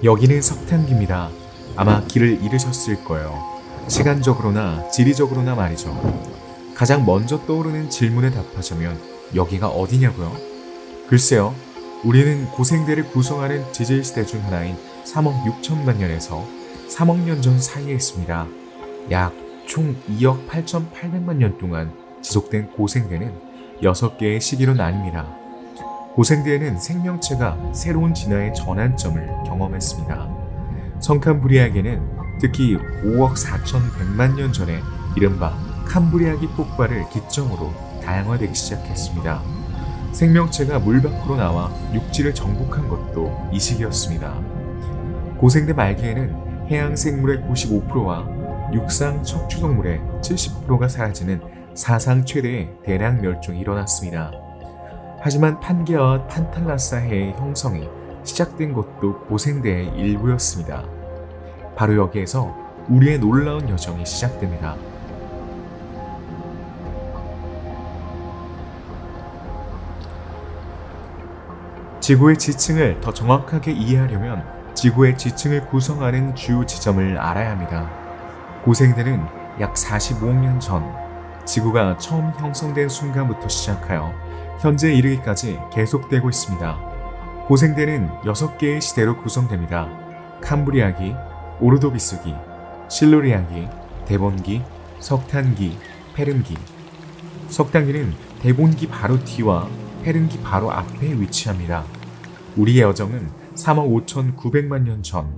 여기는 석탄기입니다. 아마 길을 잃으셨을 거예요. 시간적으로나 지리적으로나 말이죠. 가장 먼저 떠오르는 질문에 답하자면 여기가 어디냐고요? 글쎄요. 우리는 고생대를 구성하는 지질시대 중 하나인 3억 6천만 년에서 3억 년 전 사이에 있습니다. 약 총 2억 8,800만 년 동안 지속된 고생대는 6개의 시기로 나뉩니다. 고생대에는 생명체가 새로운 진화의 전환점을 경험했습니다. 성캄브리아에게는 특히 5억 4,100만 년 전에 이른바 캄브리아기 폭발을 기점으로 다양화되기 시작했습니다. 생명체가 물 밖으로 나와 육지를 정복한 것도 이 시기였습니다. 고생대 말기에는 해양 생물의 95%와 육상 척추동물의 70%가 사라지는 사상 최대의 대량 멸종이 일어났습니다. 하지만 판게아와 판탈라사해의 형성이 시작된 것도 고생대의 일부였습니다. 바로 여기에서 우리의 놀라운 여정이 시작됩니다. 지구의 지층을 더 정확하게 이해하려면 지구의 지층을 구성하는 주요 지점을 알아야 합니다. 고생대는 약 45억 년 전 지구가 처음 형성된 순간부터 시작하여 현재에 이르기까지 계속되고 있습니다. 고생대는 6개의 시대로 구성됩니다. 캄브리아기, 오르도비스기, 실루리아기, 데본기, 석탄기, 페른기. 석탄기는 데본기 바로 뒤와 페른기 바로 앞에 위치합니다. 우리의 여정은 3억 5,900만 년 전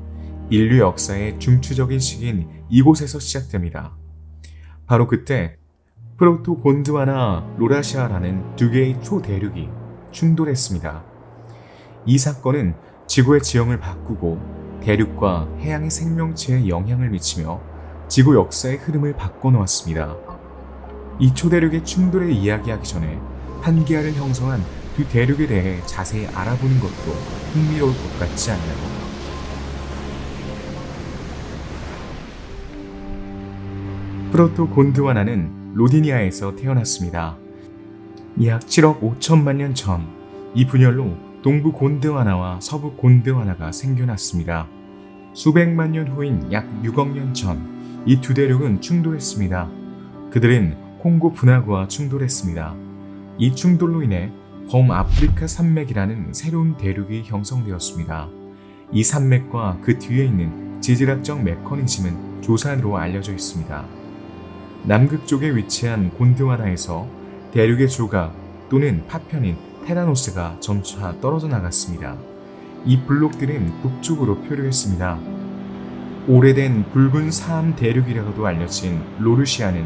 인류 역사의 중추적인 시기인 이곳에서 시작됩니다. 바로 그때 프로토곤드와나 로라시아라는 두 개의 초대륙이 충돌했습니다. 이 사건은 지구의 지형을 바꾸고 대륙과 해양의 생명체에 영향을 미치며 지구 역사의 흐름을 바꿔놓았습니다. 이 초대륙의 충돌을 이야기하기 전에 판게아를 형성한 두 대륙에 대해 자세히 알아보는 것도 흥미로울 것 같지 않나요? 프로토곤드와나는 로디니아에서 태어났습니다. 약 7억 5천만 년 전 이 분열로 동부 곤드와나와 서부 곤드와나가 생겨났습니다. 수백만 년 후인 약 6억 년 전 이 두 대륙은 충돌했습니다. 그들은 콩고 분화구와 충돌했습니다. 이 충돌로 인해 범아프리카 산맥이라는 새로운 대륙이 형성되었습니다. 이 산맥과 그 뒤에 있는 지질학적 메커니즘은 조산으로 알려져 있습니다. 남극 쪽에 위치한 곤드와나에서 대륙의 조각 또는 파편인 테라노스가 점차 떨어져 나갔습니다. 이 블록들은 북쪽으로 표류했습니다. 오래된 붉은 사암 대륙이라고도 알려진 로르시아는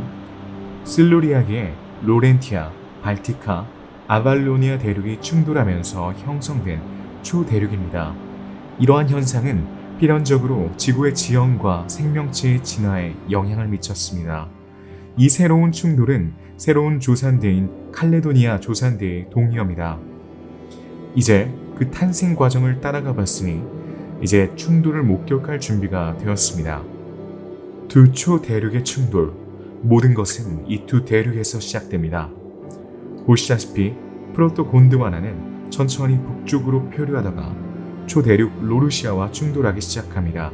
실루리아기의 로렌티아, 발티카, 아발로니아 대륙이 충돌하면서 형성된 초대륙입니다. 이러한 현상은 필연적으로 지구의 지형과 생명체의 진화에 영향을 미쳤습니다. 이 새로운 충돌은 새로운 조산대인 칼레도니아 조산대의 동의어입니다. 이제 그 탄생 과정을 따라가 봤으니 이제 충돌을 목격할 준비가 되었습니다. 두 초대륙의 충돌, 모든 것은 이 두 대륙에서 시작됩니다. 보시다시피 프로토곤드와나는 천천히 북쪽으로 표류하다가 초대륙 로르시아와 충돌하기 시작합니다.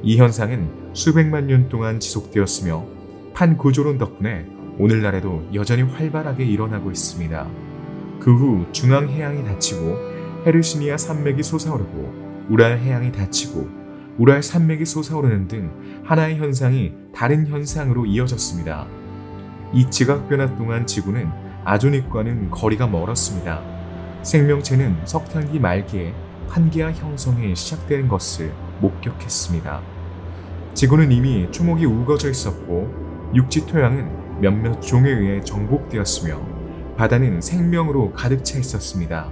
이 현상은 수백만 년 동안 지속되었으며 판구조론 덕분에 오늘날에도 여전히 활발하게 일어나고 있습니다. 그 후 중앙해양이 닫히고 헤르시니아 산맥이 솟아오르고 우랄 해양이 닫히고 우랄 산맥이 솟아오르는 등 하나의 현상이 다른 현상으로 이어졌습니다. 이 지각변화 동안 지구는 아조닉과는 거리가 멀었습니다. 생명체는 석탄기 말기에 판게아 형성이 시작되는 것을 목격했습니다. 지구는 이미 초목이 우거져 있었고 육지 토양은 몇몇 종에 의해 정복되었으며 바다는 생명으로 가득 차 있었습니다.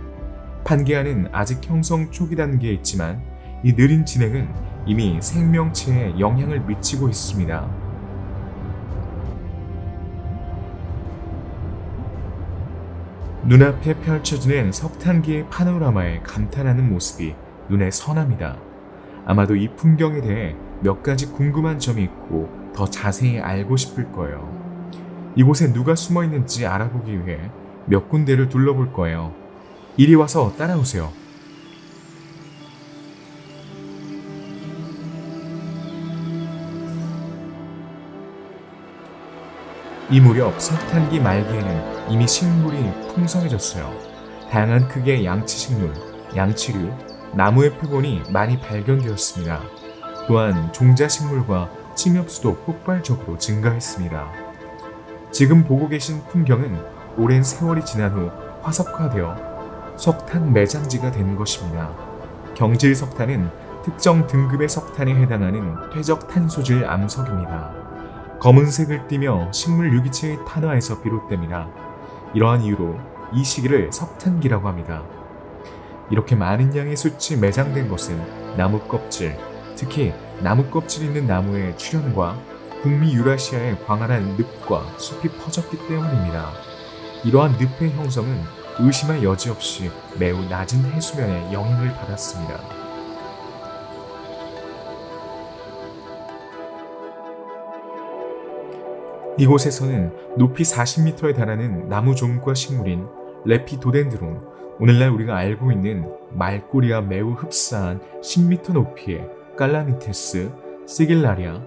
판게아는 아직 형성 초기 단계에 있지만 이 느린 진행은 이미 생명체에 영향을 미치고 있습니다. 눈앞에 펼쳐지는 석탄기의 파노라마에 감탄하는 모습이 눈에 선합니다. 아마도 이 풍경에 대해 몇 가지 궁금한 점이 있고 더 자세히 알고 싶을 거예요. 이곳에 누가 숨어 있는지 알아보기 위해 몇 군데를 둘러볼 거예요. 이리 와서 따라오세요. 이 무렵 석탄기 말기에는 이미 식물이 풍성해졌어요. 다양한 크기의 양치식물, 양치류, 나무의 표본이 많이 발견되었습니다. 또한 종자식물과 침엽수도 폭발적으로 증가했습니다. 지금 보고 계신 풍경은 오랜 세월이 지난 후 화석화되어 석탄 매장지가 된 것입니다. 경질 석탄은 특정 등급의 석탄에 해당하는 퇴적 탄소질 암석입니다. 검은색을 띠며 식물 유기체의 탄화에서 비롯됩니다. 이러한 이유로 이 시기를 석탄기라고 합니다. 이렇게 많은 양의 숯이 매장된 것은 나무 껍질, 특히 나무 껍질 있는 나무의 출현과 북미 유라시아의 광활한 늪과 숲이 퍼졌기 때문입니다. 이러한 늪의 형성은 의심할 여지 없이 매우 낮은 해수면에 영향을 받았습니다. 이곳에서는 높이 40m에 달하는 나무 종과 식물인 레피도덴드론, 오늘날 우리가 알고 있는 말꼬리가 매우 흡사한 10m 높이의 깔라미테스, 시길라리아,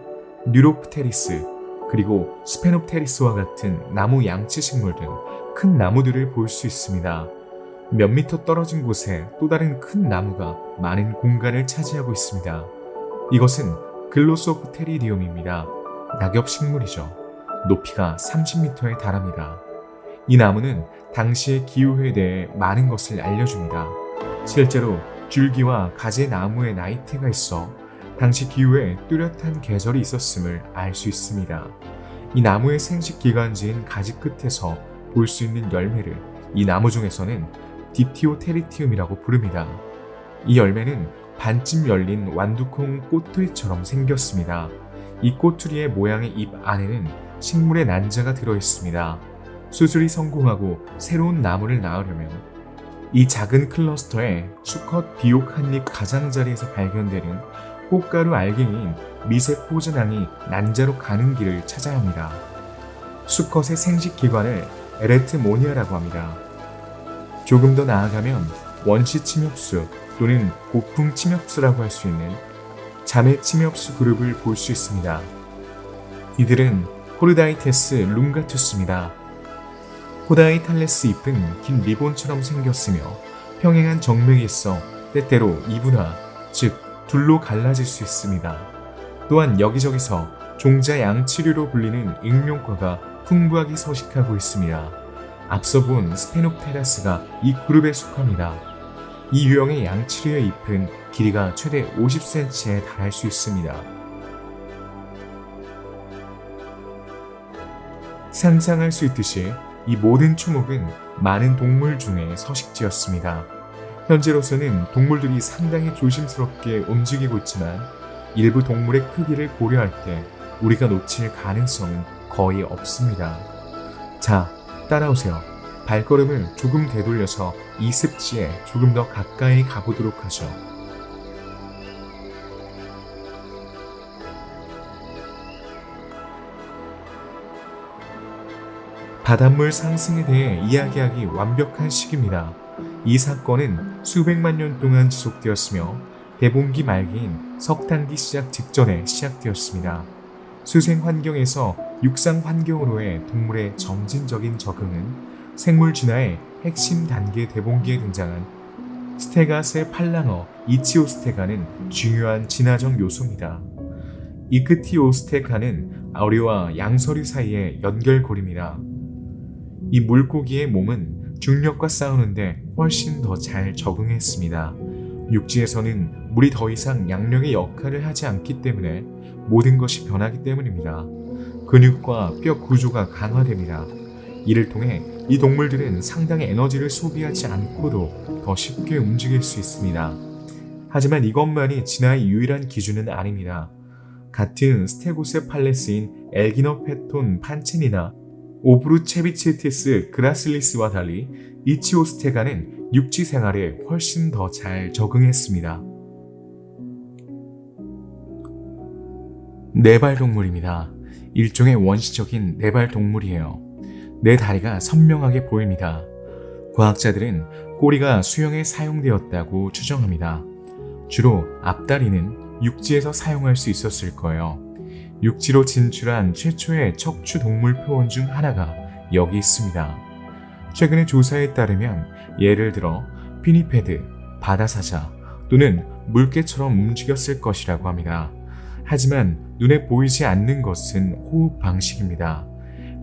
뉴로프테리스, 그리고 스페노프테리스와 같은 나무 양치식물 등 큰 나무들을 볼 수 있습니다. 몇 미터 떨어진 곳에 또 다른 큰 나무가 많은 공간을 차지하고 있습니다. 이것은 글로소프테리디움입니다. 낙엽식물이죠. 높이가 30m에 달합니다. 이 나무는 당시의 기후에 대해 많은 것을 알려줍니다. 실제로 줄기와 가지 나무에 나이테가 있어 당시 기후에 뚜렷한 계절이 있었음을 알 수 있습니다. 이 나무의 생식 기관지인 가지 끝에서 볼 수 있는 열매를 이 나무 중에서는 디티오테리티움이라고 부릅니다. 이 열매는 반쯤 열린 완두콩 꼬투리처럼 생겼습니다. 이 꼬투리의 모양의 잎 안에는 식물의 난자가 들어있습니다. 수술이 성공하고 새로운 나무를 낳으려면 이 작은 클러스터에 수컷 비옥 한잎 가장자리에서 발견되는 꽃가루 알갱이인 미세포전항이 난자로 가는 길을 찾아야 합니다. 수컷의 생식기관을 에레트모니아라고 합니다. 조금 더 나아가면 원시 침엽수 또는 고풍 침엽수라고 할 수 있는 자매 침엽수 그룹을 볼 수 있습니다. 이들은 호르다이테스 룽가투스입니다. 호다이탈레스 잎은 긴 리본처럼 생겼으며 평행한 정맥이 있어 때때로 이분화, 즉 둘로 갈라질 수 있습니다. 또한 여기저기서 종자 양치류로 불리는 익룡과가 풍부하게 서식하고 있습니다. 앞서 본 스페노프테라스가 이 그룹에 속합니다. 이 유형의 양치류의 잎은 길이가 최대 50cm에 달할 수 있습니다. 상상할 수 있듯이 이 모든 초목은 많은 동물 중에 서식지였습니다. 현재로서는 동물들이 상당히 조심스럽게 움직이고 있지만 일부 동물의 크기를 고려할 때 우리가 놓칠 가능성은 거의 없습니다. 자, 따라오세요. 발걸음을 조금 되돌려서 이 습지에 조금 더 가까이 가보도록 하죠. 바닷물 상승에 대해 이야기하기 완벽한 시기입니다. 이 사건은 수백만 년 동안 지속되었으며 대봉기 말기인 석탄기 시작 직전에 시작되었습니다. 수생 환경에서 육상 환경으로의 동물의 점진적인 적응은 생물 진화의 핵심 단계 대봉기에 등장한 스테가스의 팔랑어 이치오스테가는 중요한 진화적 요소입니다. 이크티오스테가는 어류와 양서류 사이의 연결고리입니다. 이 물고기의 몸은 중력과 싸우는데 훨씬 더 잘 적응했습니다. 육지에서는 물이 더 이상 양력의 역할을 하지 않기 때문에 모든 것이 변하기 때문입니다. 근육과 뼈 구조가 강화됩니다. 이를 통해 이 동물들은 상당히 에너지를 소비하지 않고도 더 쉽게 움직일 수 있습니다. 하지만 이것만이 진화의 유일한 기준은 아닙니다. 같은 스테고세팔레스인 엘기너페톤 판친이나 오브루체비치티스 그라실리스와 달리 이치오스테가는 육지 생활에 훨씬 더 잘 적응했습니다. 네발 동물입니다. 일종의 원시적인 네발 동물이에요. 네 다리가 선명하게 보입니다. 과학자들은 꼬리가 수영에 사용되었다고 추정합니다. 주로 앞다리는 육지에서 사용할 수 있었을 거예요. 육지로 진출한 최초의 척추 동물 표본 중 하나가 여기 있습니다. 최근의 조사에 따르면 예를 들어 피니패드, 바다사자 또는 물개처럼 움직였을 것이라고 합니다. 하지만 눈에 보이지 않는 것은 호흡 방식입니다.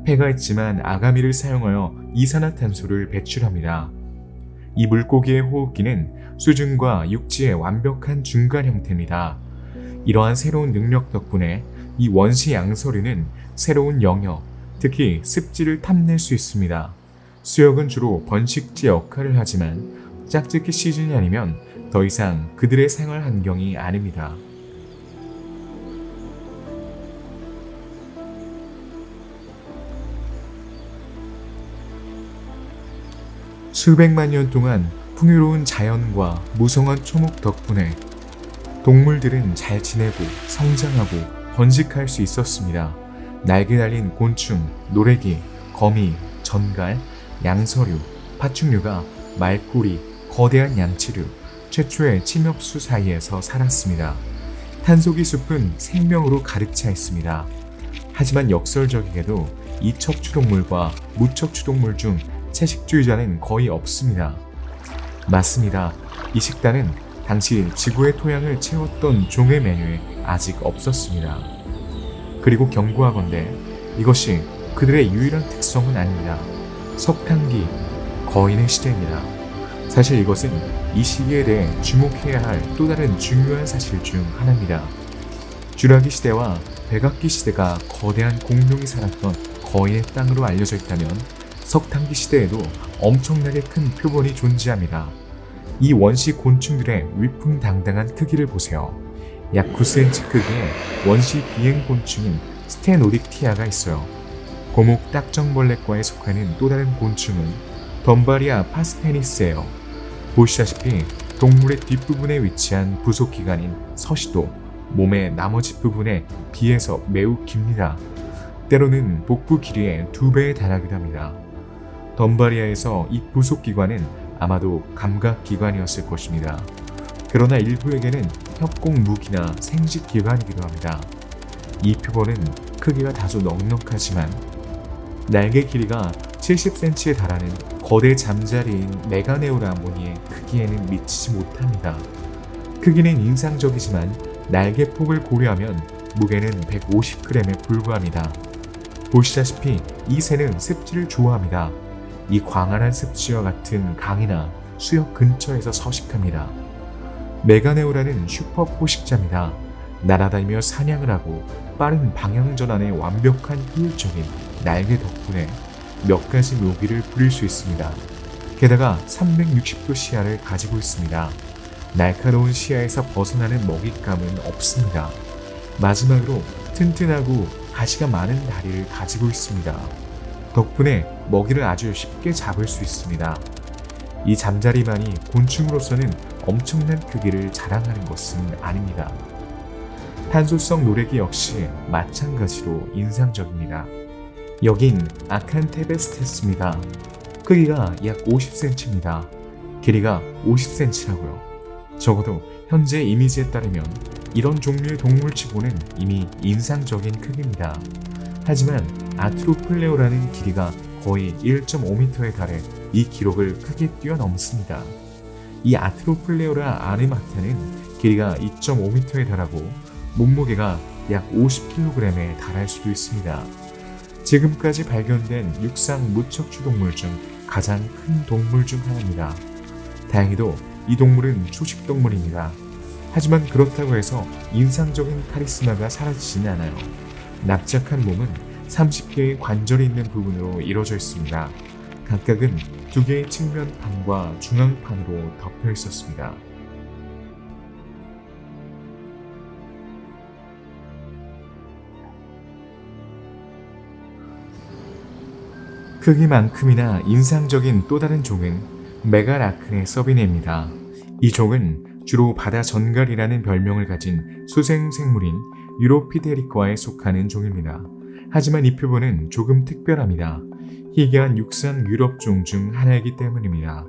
폐가 있지만 아가미를 사용하여 이산화탄소를 배출합니다. 이 물고기의 호흡기는 수중과 육지의 완벽한 중간 형태입니다. 이러한 새로운 능력 덕분에 이 원시 양서류는 새로운 영역, 특히 습지를 탐낼 수 있습니다. 수역은 주로 번식지 역할을 하지만 짝짓기 시즌이 아니면 더 이상 그들의 생활 환경이 아닙니다. 수백만 년 동안 풍요로운 자연과 무성한 초목 덕분에 동물들은 잘 지내고 성장하고 번식할 수 있었습니다. 날개 달린 곤충, 노래기, 거미, 전갈, 양서류, 파충류가 말꼬리, 거대한 양치류, 최초의 침엽수 사이에서 살았습니다. 탄소기 숲은 생명으로 가득 차 있습니다. 하지만 역설적이게도 이 척추동물과 무척추동물 중 채식주의자는 거의 없습니다. 맞습니다. 이 식단은 당시 지구의 토양을 채웠던 종의 메뉴에 아직 없었습니다. 그리고 경고하건대 이것이 그들의 유일한 특성은 아닙니다. 석탄기, 거인의 시대입니다. 사실 이것은 이 시기에 대해 주목해야 할 또 다른 중요한 사실 중 하나입니다. 쥐라기 시대와 백악기 시대가 거대한 공룡이 살았던 거인의 땅으로 알려져 있다면 석탄기 시대에도 엄청나게 큰 표본이 존재합니다. 이 원시 곤충들의 위풍당당한 크기를 보세요. 약 9cm 크기의 원시 비행 곤충인 스테노딕티아가 있어요. 고목 딱정벌레과에 속하는 또 다른 곤충은 덤바리아 파스페니스예요. 보시다시피 동물의 뒷부분에 위치한 부속기관인 서시도 몸의 나머지 부분에 비해서 매우 깁니다. 때로는 복부 길이의 2배에 달하기도 합니다. 덤바리아에서 이 부속기관은 아마도 감각기관이었을 것입니다. 그러나 일부에게는 협곡 무기나 생식기관이기도 합니다. 이 표본은 크기가 다소 넉넉하지만 날개 길이가 70cm에 달하는 거대 잠자리인 메가네우라 무늬의 크기에는 미치지 못합니다. 크기는 인상적이지만 날개 폭을 고려하면 무게는 150g에 불과합니다. 보시다시피 이 새는 습지를 좋아합니다. 이 광활한 습지와 같은 강이나 수역 근처에서 서식합니다. 메가네우라는 슈퍼 포식자입니다. 날아다니며 사냥을 하고 빠른 방향 전환의 완벽한 효율적인 날개 덕분에 몇 가지 묘기를 부릴 수 있습니다. 게다가 360도 시야를 가지고 있습니다. 날카로운 시야에서 벗어나는 먹잇감은 없습니다. 마지막으로 튼튼하고 가시가 많은 다리를 가지고 있습니다. 덕분에 먹이를 아주 쉽게 잡을 수 있습니다. 이 잠자리만이 곤충으로서는 엄청난 크기를 자랑하는 것은 아닙니다. 탄소성 노래기 역시 마찬가지로 인상적입니다. 여긴 아칸테베스테스입니다. 크기가 약 50cm입니다. 길이가 50cm라고요. 적어도 현재 이미지에 따르면 이런 종류의 동물치고는 이미 인상적인 크기입니다. 하지만 아트로플레오라는 길이가 거의 1.5m에 달해 이 기록을 크게 뛰어넘습니다. 이 아트로플레오라 아르마타는 길이가 2.5m에 달하고 몸무게가 약 50kg에 달할 수도 있습니다. 지금까지 발견된 육상 무척추 동물 중 가장 큰 동물 중 하나입니다. 다행히도 이 동물은 초식 동물입니다. 하지만 그렇다고 해서 인상적인 카리스마가 사라지지는 않아요. 납작한 몸은 30개의 관절이 있는 부분으로 이루어져 있습니다. 각각은 2개의 측면판과 중앙판으로 덮여 있었습니다. 크기만큼이나 인상적인 또 다른 종은 메가라크네 서비네입니다. 이 종은 주로 바다 전갈이라는 별명을 가진 수생생물인 유로피데리과에 속하는 종입니다. 하지만 이 표본은 조금 특별합니다. 희귀한 육상 유럽종 중 하나이기 때문입니다.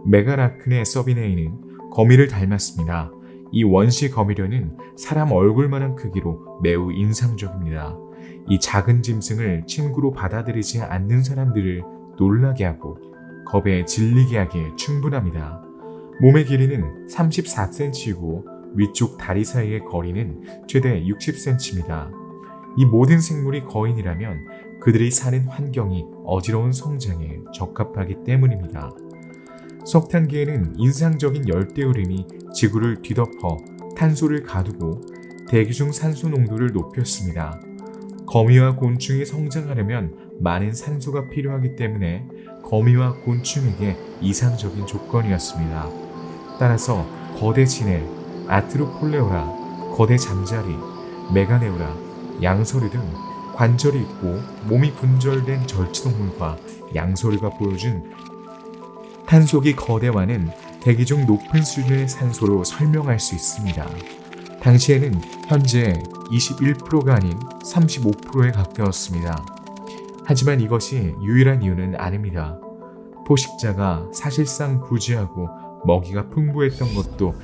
메가라크네 서비네이는 거미를 닮았습니다. 이 원시 거미류는 사람 얼굴만한 크기로 매우 인상적입니다. 이 작은 짐승을 친구로 받아들이지 않는 사람들을 놀라게 하고 겁에 질리게 하기에 충분합니다. 몸의 길이는 34cm이고 위쪽 다리 사이의 거리는 최대 60cm입니다. 이 모든 생물이 거인이라면 그들이 사는 환경이 어지러운 성장에 적합하기 때문입니다. 석탄기에는 인상적인 열대우림이 지구를 뒤덮어 탄소를 가두고 대기 중 산소 농도를 높였습니다. 거미와 곤충이 성장하려면 많은 산소가 필요하기 때문에 거미와 곤충에게 이상적인 조건이었습니다. 따라서 거대 진해, 아트로폴레오라, 거대 잠자리, 메가네우라, 양서류 등 관절이 있고 몸이 분절된 절지동물과 양서류가 보여준 탄속이 거대화는 대기 중 높은 수준의 산소로 설명할 수 있습니다. 당시에는 현재 21%가 아닌 35%에 가까웠습니다. 하지만 이것이 유일한 이유는 아닙니다. 포식자가 사실상 부지하고 먹이가 풍부했던 것도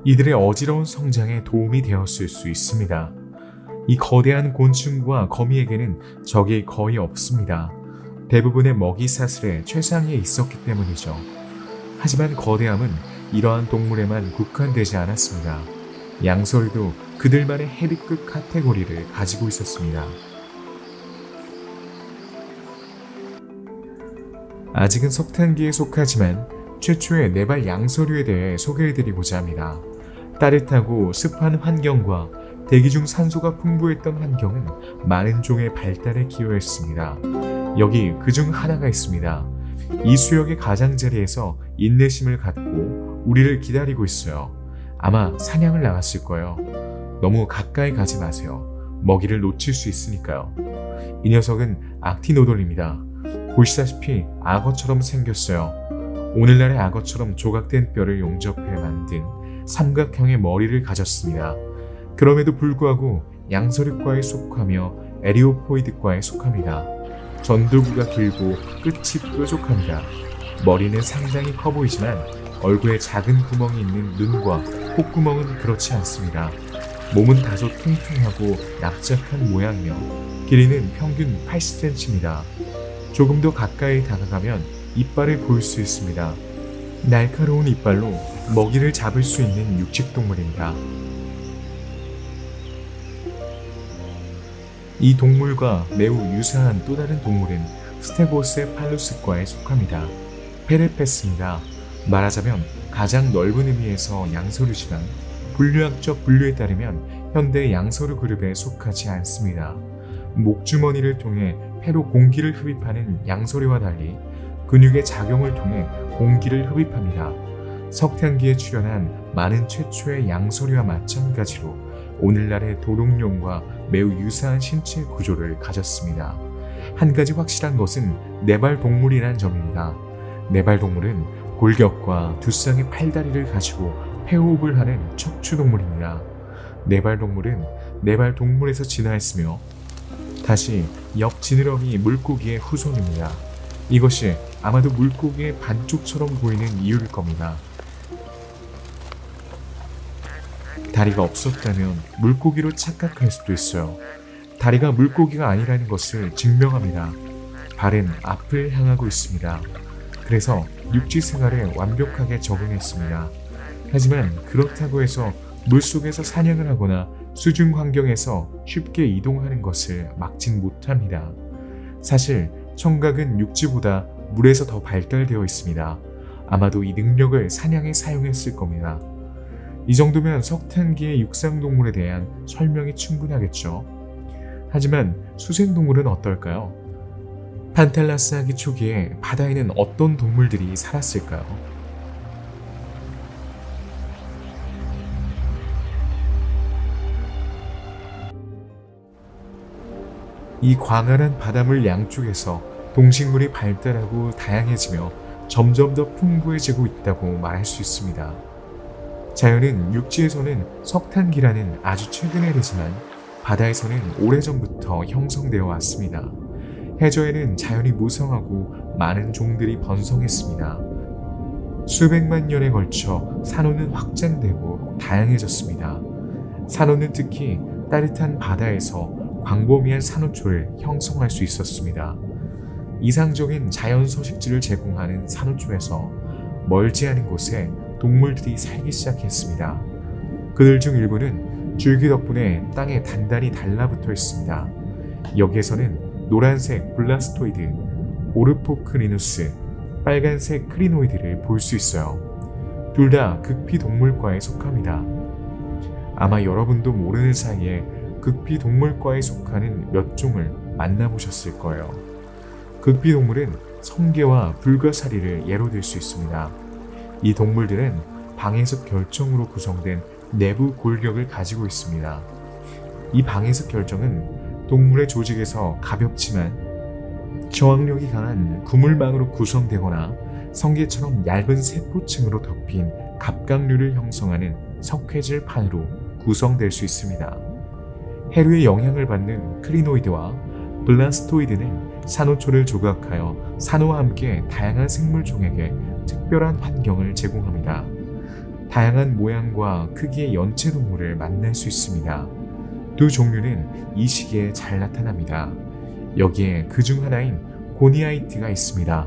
이들의 어지러운 성장에 도움이 되었을 수 있습니다. 이 거대한 곤충과 거미에게는 적이 거의 없습니다. 대부분의 먹이 사슬에 최상위에 있었기 때문이죠. 하지만 거대함은 이러한 동물에만 국한되지 않았습니다. 양서류도 그들만의 헤비급 카테고리를 가지고 있었습니다. 아직은 석탄기에 속하지만 최초의 네발 양서류에 대해 소개해드리고자 합니다. 따뜻하고 습한 환경과 대기 중 산소가 풍부했던 환경은 많은 종의 발달에 기여했습니다. 여기 그중 하나가 있습니다. 이 수역의 가장자리에서 인내심을 갖고 우리를 기다리고 있어요. 아마 사냥을 나갔을 거예요. 너무 가까이 가지 마세요. 먹이를 놓칠 수 있으니까요. 이 녀석은 악티노돌입니다. 보시다시피 악어처럼 생겼어요. 오늘날의 악어처럼 조각된 뼈를 용접해 만든 삼각형의 머리를 가졌습니다. 그럼에도 불구하고 양서류과에 속하며 에리오포이드과에 속합니다. 전두부가 길고 끝이 뾰족합니다. 머리는 상당히 커 보이지만 얼굴에 작은 구멍이 있는 눈과 콧구멍은 그렇지 않습니다. 몸은 다소 퉁퉁하고 납작한 모양이며 길이는 평균 80cm입니다. 조금 더 가까이 다가가면 이빨을 볼 수 있습니다. 날카로운 이빨로 먹이를 잡을 수 있는 육식동물입니다. 이 동물과 매우 유사한 또 다른 동물은 스테고세팔루스과에 속합니다. 페레페스입니다. 말하자면 가장 넓은 의미에서 양서류지만 분류학적 분류에 따르면 현대 양서류 그룹에 속하지 않습니다. 목주머니를 통해 폐로 공기를 흡입하는 양서류와 달리 근육의 작용을 통해 공기를 흡입합니다. 석탄기에 출현한 많은 최초의 양서류와 마찬가지로 오늘날의 도롱뇽과 매우 유사한 신체 구조를 가졌습니다. 한 가지 확실한 것은 네발 동물이라는 점입니다. 네발 동물은 골격과 두 쌍의 팔다리를 가지고 폐호흡을 하는 척추동물입니다. 네발 동물은 네발 동물에서 진화했으며 다시 옆 지느러미 물고기의 후손입니다. 이것이 아마도 물고기의 반쪽처럼 보이는 이유일 겁니다. 다리가 없었다면 물고기로 착각할 수도 있어요. 다리가 물고기가 아니라는 것을 증명합니다. 발은 앞을 향하고 있습니다. 그래서 육지 생활에 완벽하게 적응했습니다. 하지만 그렇다고 해서 물속에서 사냥을 하거나 수중 환경에서 쉽게 이동하는 것을 막진 못합니다. 사실 청각은 육지보다 물에서 더 발달되어 있습니다. 아마도 이 능력을 사냥에 사용했을 겁니다. 이 정도면 석탄기의 육상동물에 대한 설명이 충분하겠죠. 하지만 수생동물은 어떨까요? 판탈라스 하기 초기에 바다에는 어떤 동물들이 살았을까요? 이 광활한 바닷물 양쪽에서 동식물이 발달하고 다양해지며 점점 더 풍부해지고 있다고 말할 수 있습니다. 자연은 육지에서는 석탄기라는 아주 최근의 일이지만 바다에서는 오래전부터 형성되어 왔습니다. 해저에는 자연이 무성하고 많은 종들이 번성했습니다. 수백만 년에 걸쳐 산호는 확장되고 다양해졌습니다. 산호는 특히 따뜻한 바다에서 광범위한 산호초를 형성할 수 있었습니다. 이상적인 자연 서식지를 제공하는 산호초에서 멀지 않은 곳에 동물들이 살기 시작했습니다. 그들 중 일부는 줄기 덕분에 땅에 단단히 달라붙어 있습니다. 여기에서는 노란색 블라스토이드, 오르포크리누스, 빨간색 크리노이드를 볼 수 있어요. 둘 다 극피 동물과에 속합니다. 아마 여러분도 모르는 사이에 극피 동물과에 속하는 몇 종을 만나보셨을 거예요. 극피 동물은 성게와 불가사리를 예로 들 수 있습니다. 이 동물들은 방해석 결정으로 구성된 내부 골격을 가지고 있습니다. 이 방해석 결정은 동물의 조직에서 가볍지만 저항력이 강한 구물망으로 구성되거나 성게처럼 얇은 세포층으로 덮인 갑각류를 형성하는 석회질 판으로 구성될 수 있습니다. 해류의 영향을 받는 크리노이드와 블라스토이드는 산호초를 조각하여 산호와 함께 다양한 생물종에게 특별한 환경을 제공합니다. 다양한 모양과 크기의 연체 동물을 만날 수 있습니다. 두 종류는 이 시기에 잘 나타납니다. 여기에 그중 하나인 고니아이트가 있습니다.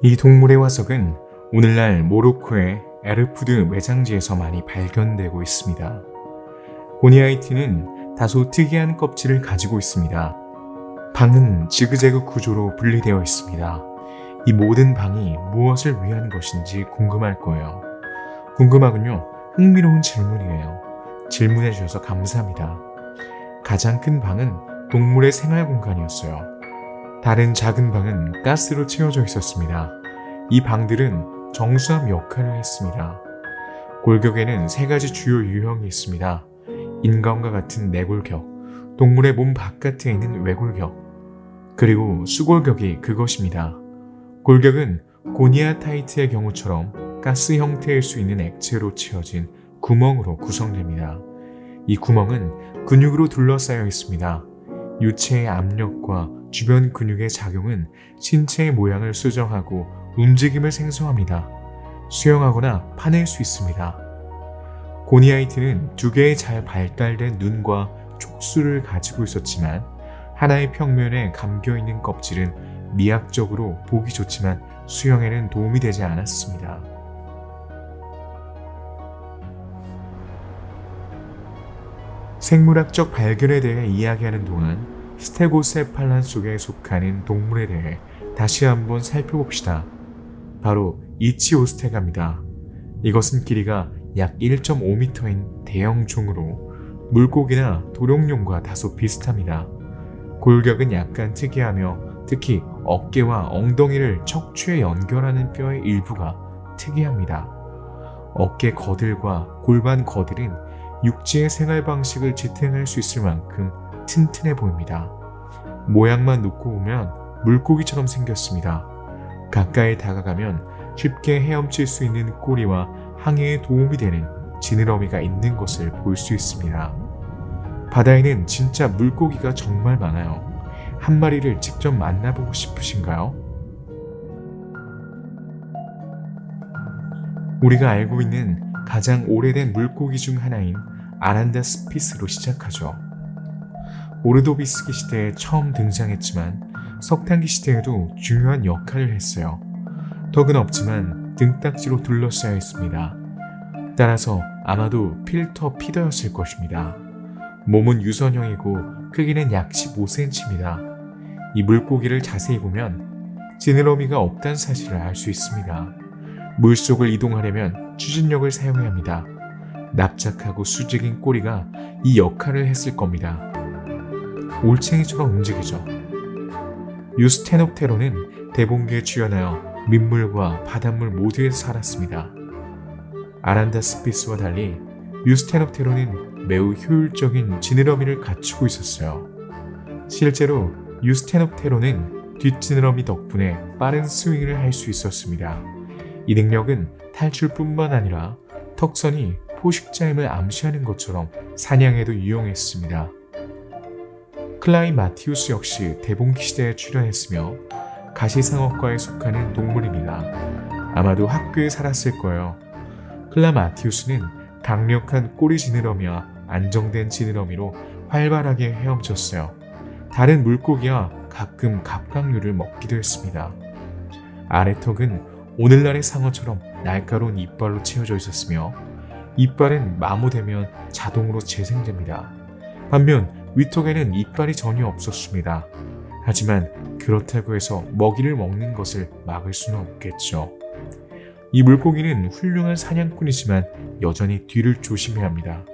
이 동물의 화석은 오늘날 모로코의 에르푸드 매장지에서 많이 발견되고 있습니다. 고니아이트는 다소 특이한 껍질을 가지고 있습니다. 방은 지그재그 구조로 분리되어 있습니다. 이 모든 방이 무엇을 위한 것인지 궁금할 거예요. 궁금하군요. 흥미로운 질문이에요. 질문해 주셔서 감사합니다. 가장 큰 방은 동물의 생활 공간이었어요. 다른 작은 방은 가스로 채워져 있었습니다. 이 방들은 정수함 역할을 했습니다. 골격에는 세 가지 주요 유형이 있습니다. 인간과 같은 내골격, 동물의 몸 바깥에 있는 외골격, 그리고 수골격이 그것입니다. 골격은 고니아타이트의 경우처럼 가스 형태일 수 있는 액체로 채워진 구멍으로 구성됩니다. 이 구멍은 근육으로 둘러싸여 있습니다. 유체의 압력과 주변 근육의 작용은 신체의 모양을 수정하고 움직임을 생성합니다. 수영하거나 파낼 수 있습니다. 고니아이트는 두 개의 잘 발달된 눈과 촉수를 가지고 있었지만 하나의 평면에 감겨있는 껍질은 미학적으로 보기 좋지만 수영에는 도움이 되지 않았습니다. 생물학적 발견에 대해 이야기하는 동안 스테고세팔란 속에 속하는 동물에 대해 다시 한번 살펴봅시다. 바로 이치오스테가입니다. 이것은 길이가 약 1.5m인 대형 종으로 물고기나 도룡뇽과 다소 비슷합니다. 골격은 약간 특이하며 특히 어깨와 엉덩이를 척추에 연결하는 뼈의 일부가 특이합니다. 어깨 거들과 골반 거들은 육지의 생활 방식을 지탱할 수 있을 만큼 튼튼해 보입니다. 모양만 놓고 보면 물고기처럼 생겼습니다. 가까이 다가가면 쉽게 헤엄칠 수 있는 꼬리와 항해에 도움이 되는 지느러미가 있는 것을 볼 수 있습니다. 바다에는 진짜 물고기가 정말 많아요. 한 마리를 직접 만나보고 싶으신가요? 우리가 알고 있는 가장 오래된 물고기 중 하나인 아란다스피스로 시작하죠. 오르도비스기 시대에 처음 등장했지만 석탄기 시대에도 중요한 역할을 했어요. 턱은 없지만 등딱지로 둘러싸여 있습니다. 따라서 아마도 필터 피더였을 것입니다. 몸은 유선형이고 크기는 약 15cm입니다. 이 물고기를 자세히 보면 지느러미가 없다는 사실을 알 수 있습니다. 물속을 이동하려면 추진력을 사용해야 합니다. 납작하고 수직인 꼬리가 이 역할을 했을 겁니다. 올챙이처럼 움직이죠. 유스테놉테론은 대봉기에 출현하여 민물과 바닷물 모두에서 살았습니다. 아란다스피스와 달리 유스테놉테론은 매우 효율적인 지느러미를 갖추고 있었어요. 실제로 유스테놉테론은 뒷지느러미 덕분에 빠른 스윙을 할 수 있었습니다. 이 능력은 탈출뿐만 아니라 턱선이 포식자임을 암시하는 것처럼 사냥에도 유용했습니다. 클라이 마티우스 역시 대봉기 시대에 출연했으며 가시상어과에 속하는 동물입니다. 아마도 학교에 살았을 거예요. 클라마티우스는 강력한 꼬리 지느러미와 안정된 지느러미로 활발하게 헤엄쳤어요. 다른 물고기와 가끔 갑각류를 먹기도 했습니다. 아래턱은 오늘날의 상어처럼 날카로운 이빨로 채워져 있었으며 이빨은 마모되면 자동으로 재생됩니다. 반면 위턱에는 이빨이 전혀 없었습니다. 하지만 그렇다고 해서 먹이를 먹는 것을 막을 수는 없겠죠. 이 물고기는 훌륭한 사냥꾼이지만 여전히 뒤를 조심해야 합니다.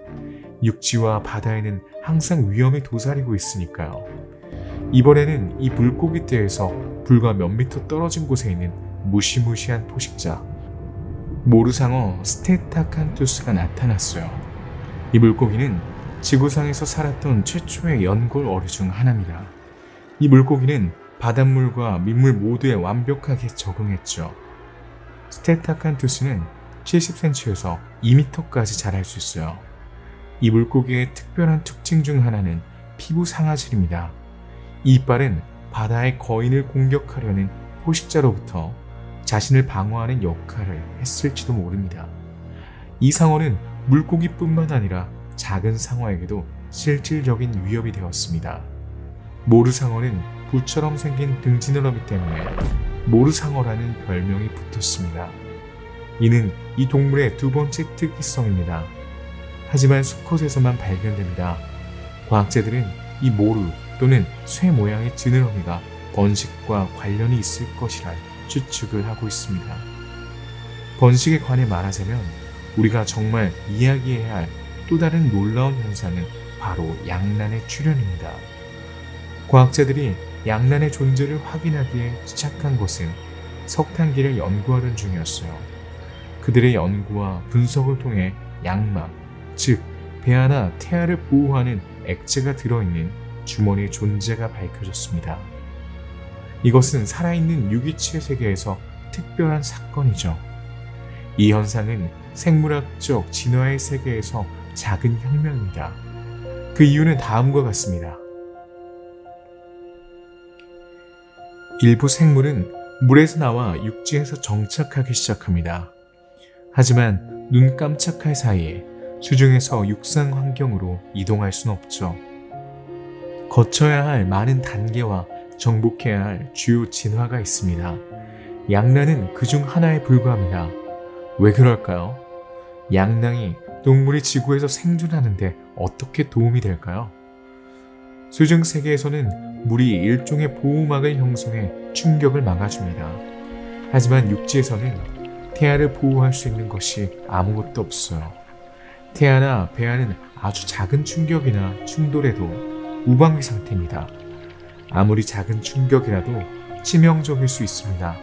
육지와 바다에는 항상 위험에 도사리고 있으니까요. 이번에는 이 물고기 떼에서 불과 몇 미터 떨어진 곳에 있는 무시무시한 포식자 모르상어 스테타칸투스가 나타났어요. 이 물고기는 지구상에서 살았던 최초의 연골 어류 중 하나입니다. 이 물고기는 바닷물과 민물 모두에 완벽하게 적응했죠. 스테타칸투스는 70cm에서 2m까지 자랄 수 있어요. 이 물고기의 특별한 특징 중 하나는 피부 상아질입니다. 이 이빨은 바다의 거인을 공격하려는 포식자로부터 자신을 방어하는 역할을 했을지도 모릅니다. 이 상어는 물고기뿐만 아니라 작은 상어에게도 실질적인 위협이 되었습니다. 모르상어는 부처럼 생긴 등지느러미 때문에 모르상어라는 별명이 붙었습니다. 이는 이 동물의 두 번째 특이성입니다. 하지만 수컷에서만 발견됩니다. 과학자들은 이 모루 또는 쇠 모양의 지느러미가 번식과 관련이 있을 것이란 추측을 하고 있습니다. 번식에 관해 말하자면 우리가 정말 이야기해야 할 또 다른 놀라운 현상은 바로 양란의 출현입니다. 과학자들이 양란의 존재를 확인하기에 시작한 것은 석탄기를 연구하던 중이었어요. 그들의 연구와 분석을 통해 양막, 즉 배아나 태아를 보호하는 액체가 들어있는 주머니의 존재가 밝혀졌습니다. 이것은 살아있는 유기체 세계에서 특별한 사건이죠. 이 현상은 생물학적 진화의 세계에서 작은 혁명입니다. 그 이유는 다음과 같습니다. 일부 생물은 물에서 나와 육지에서 정착하기 시작합니다. 하지만 눈 깜짝할 사이에 수중에서 육상 환경으로 이동할 수는 없죠. 거쳐야 할 많은 단계와 정복해야 할 주요 진화가 있습니다. 양란은 그중 하나에 불과합니다. 왜 그럴까요? 양란이 동물이 지구에서 생존하는데 어떻게 도움이 될까요? 수중 세계에서는 물이 일종의 보호막을 형성해 충격을 막아줍니다. 하지만 육지에서는 태아를 보호할 수 있는 것이 아무것도 없어요. 태아나 배아는 아주 작은 충격이나 충돌에도 무방비 상태입니다. 아무리 작은 충격이라도 치명적일 수 있습니다.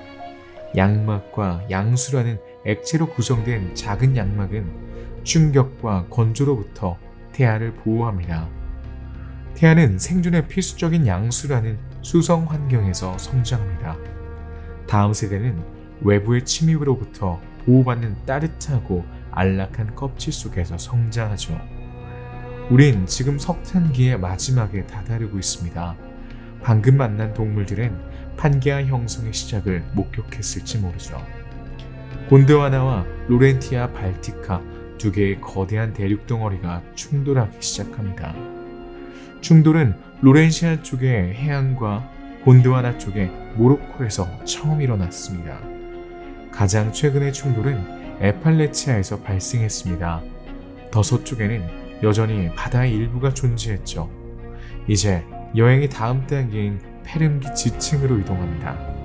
양막과 양수라는 액체로 구성된 작은 양막은 충격과 건조로부터 태아를 보호합니다. 태아는 생존의 필수적인 양수라는 수성 환경에서 성장합니다. 다음 세대는 외부의 침입으로부터 보호받는 따뜻하고 안락한 껍질 속에서 성장하죠. 우린 지금 석탄기의 마지막에 다다르고 있습니다. 방금 만난 동물들은 판게아 형성의 시작을 목격했을지 모르죠. 곤드와나와 로렌티아 발티카 두 개의 거대한 대륙 덩어리가 충돌하기 시작합니다. 충돌은 로렌시아 쪽의 해안과 곤드와나 쪽의 모로코에서 처음 일어났습니다. 가장 최근의 충돌은 에팔레치아에서 발생했습니다. 더 서쪽에는 여전히 바다의 일부가 존재했죠. 이제 여행의 다음 단계인 페름기 지층으로 이동합니다.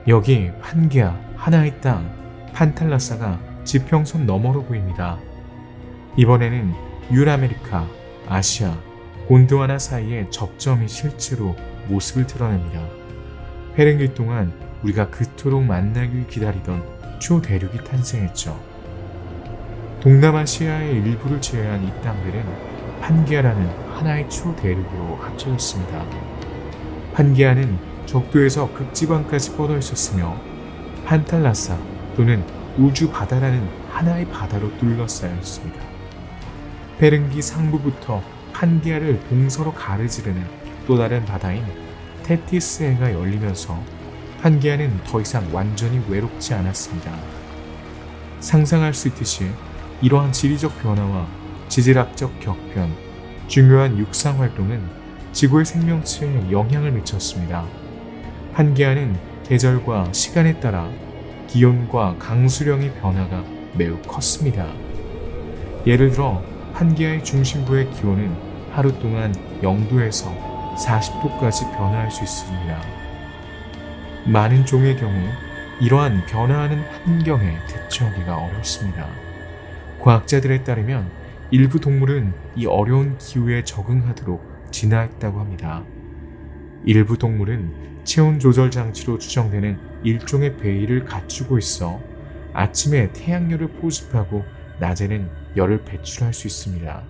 여기 판게아, 하나의 땅, 판탈라사가 지평선 너머로 보입니다. 이번에는 유라메리카, 아시아, 곤드와나 사이의 접점이 실제로 모습을 드러냅니다. 페름기 동안 우리가 그토록 만나길 기다리던 초대륙이 탄생했죠. 동남아시아의 일부를 제외한 이 땅들은 판게아라는 하나의 초대륙으로 합쳐졌습니다. 판게아는 적도에서 극지방까지 뻗어 있었으며 판탈라사 또는 우주 바다라는 하나의 바다로 둘러싸여 있습니다. 페름기 상부부터 판게아를 동서로 가르지르는 또 다른 바다인 테티스해가 열리면서 판게아는 더 이상 완전히 외롭지 않았습니다. 상상할 수 있듯이 이러한 지리적 변화와 지질학적 격변, 중요한 육상 활동은 지구의 생명체에 영향을 미쳤습니다. 판게아는 계절과 시간에 따라 기온과 강수량의 변화가 매우 컸습니다. 예를 들어 판게아의 중심부의 기온은 하루 동안 0도에서 40도까지 변화할 수 있습니다. 많은 종의 경우 이러한 변화하는 환경에 대처하기가 어렵습니다. 과학자들에 따르면 일부 동물은 이 어려운 기후에 적응하도록 진화했다고 합니다. 일부 동물은 체온 조절 장치로 추정되는 일종의 베일을 갖추고 있어 아침에 태양열을 포집하고 낮에는 열을 배출할 수 있습니다.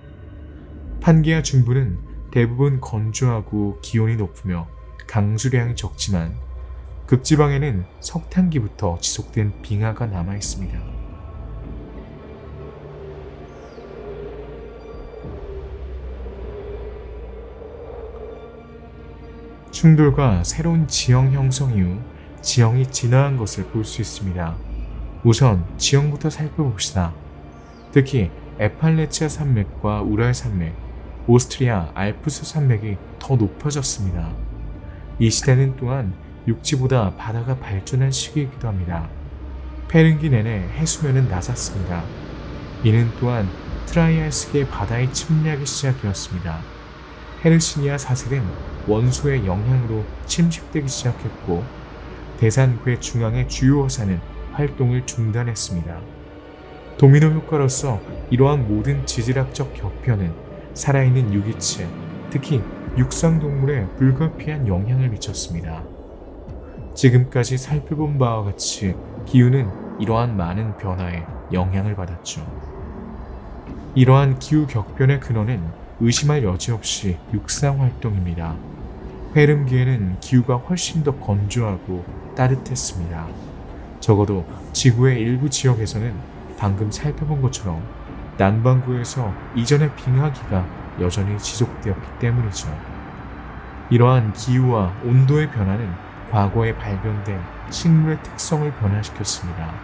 판게아 중부는 대부분 건조하고 기온이 높으며 강수량이 적지만 극지방에는 석탄기부터 지속된 빙하가 남아 있습니다. 충돌과 새로운 지형 형성 이후 지형이 진화한 것을 볼 수 있습니다. 우선 지형부터 살펴봅시다. 특히 에팔레치아 산맥과 우랄 산맥, 오스트리아 알프스 산맥이 더 높아졌습니다. 이 시대는 또한 육지보다 바다가 발전한 시기이기도 합니다. 페른기 내내 해수면은 낮았습니다. 이는 또한 트라이아스기의 바다의 침략이 시작되었습니다. 헤르시니아 사슬은 원소의 영향으로 침식되기 시작했고 대산구의 중앙의 주요 화산은 활동을 중단했습니다. 도미노 효과로서 이러한 모든 지질학적 격변은 살아있는 유기체, 특히 육상동물에 불가피한 영향을 미쳤습니다. 지금까지 살펴본 바와 같이 기후는 이러한 많은 변화에 영향을 받았죠. 이러한 기후 격변의 근원은 의심할 여지 없이 육상활동입니다. 페름기에는 기후가 훨씬 더 건조하고 따뜻했습니다. 적어도 지구의 일부 지역에서는 방금 살펴본 것처럼 남반구에서 이전의 빙하기가 여전히 지속되었기 때문이죠. 이러한 기후와 온도의 변화는 과거에 발견된 식물의 특성을 변화시켰습니다.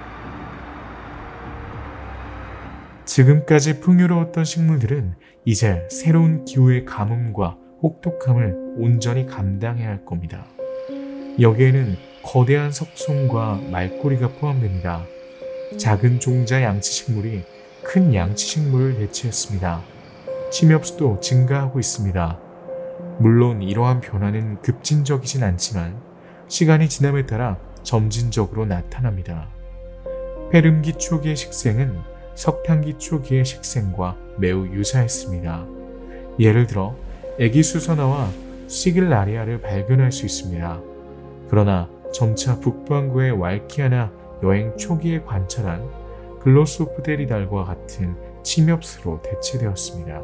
지금까지 풍요로웠던 식물들은 이제 새로운 기후의 가뭄과 혹독함을 온전히 감당해야 할 겁니다. 여기에는 거대한 석송과 말꼬리가 포함됩니다. 작은 종자 양치식물이 큰 양치식물을 대체했습니다. 침엽수도 증가하고 있습니다. 물론 이러한 변화는 급진적이진 않지만 시간이 지남에 따라 점진적으로 나타납니다. 페름기 초기의 식생은 석탄기 초기의 식생과 매우 유사했습니다. 예를 들어 애기수선화와 시글라리아를 발견할 수 있습니다. 그러나 점차 북반구의 왈키아나 여행 초기에 관찰한 글로소프데리달과 같은 침엽수로 대체되었습니다.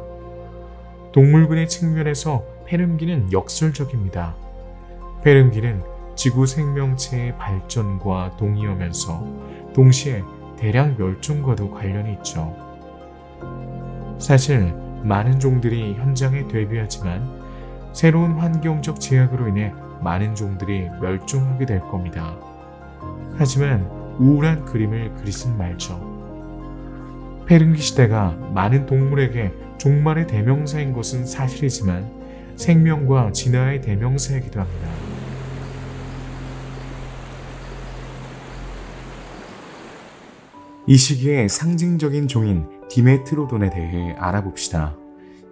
동물군의 측면에서 페름기는 역설적입니다. 페름기는 지구 생명체의 발전과 동의하면서 동시에 대량 멸종과도 관련이 있죠. 사실 많은 종들이 현장에 데뷔하지만 새로운 환경적 제약으로 인해 많은 종들이 멸종하게 될 겁니다. 하지만 우울한 그림을 그리진 말죠. 페른기 시대가 많은 동물에게 종말의 대명사인 것은 사실이지만 생명과 진화의 대명사이기도 합니다. 이 시기의 상징적인 종인 디메트로돈에 대해 알아봅시다.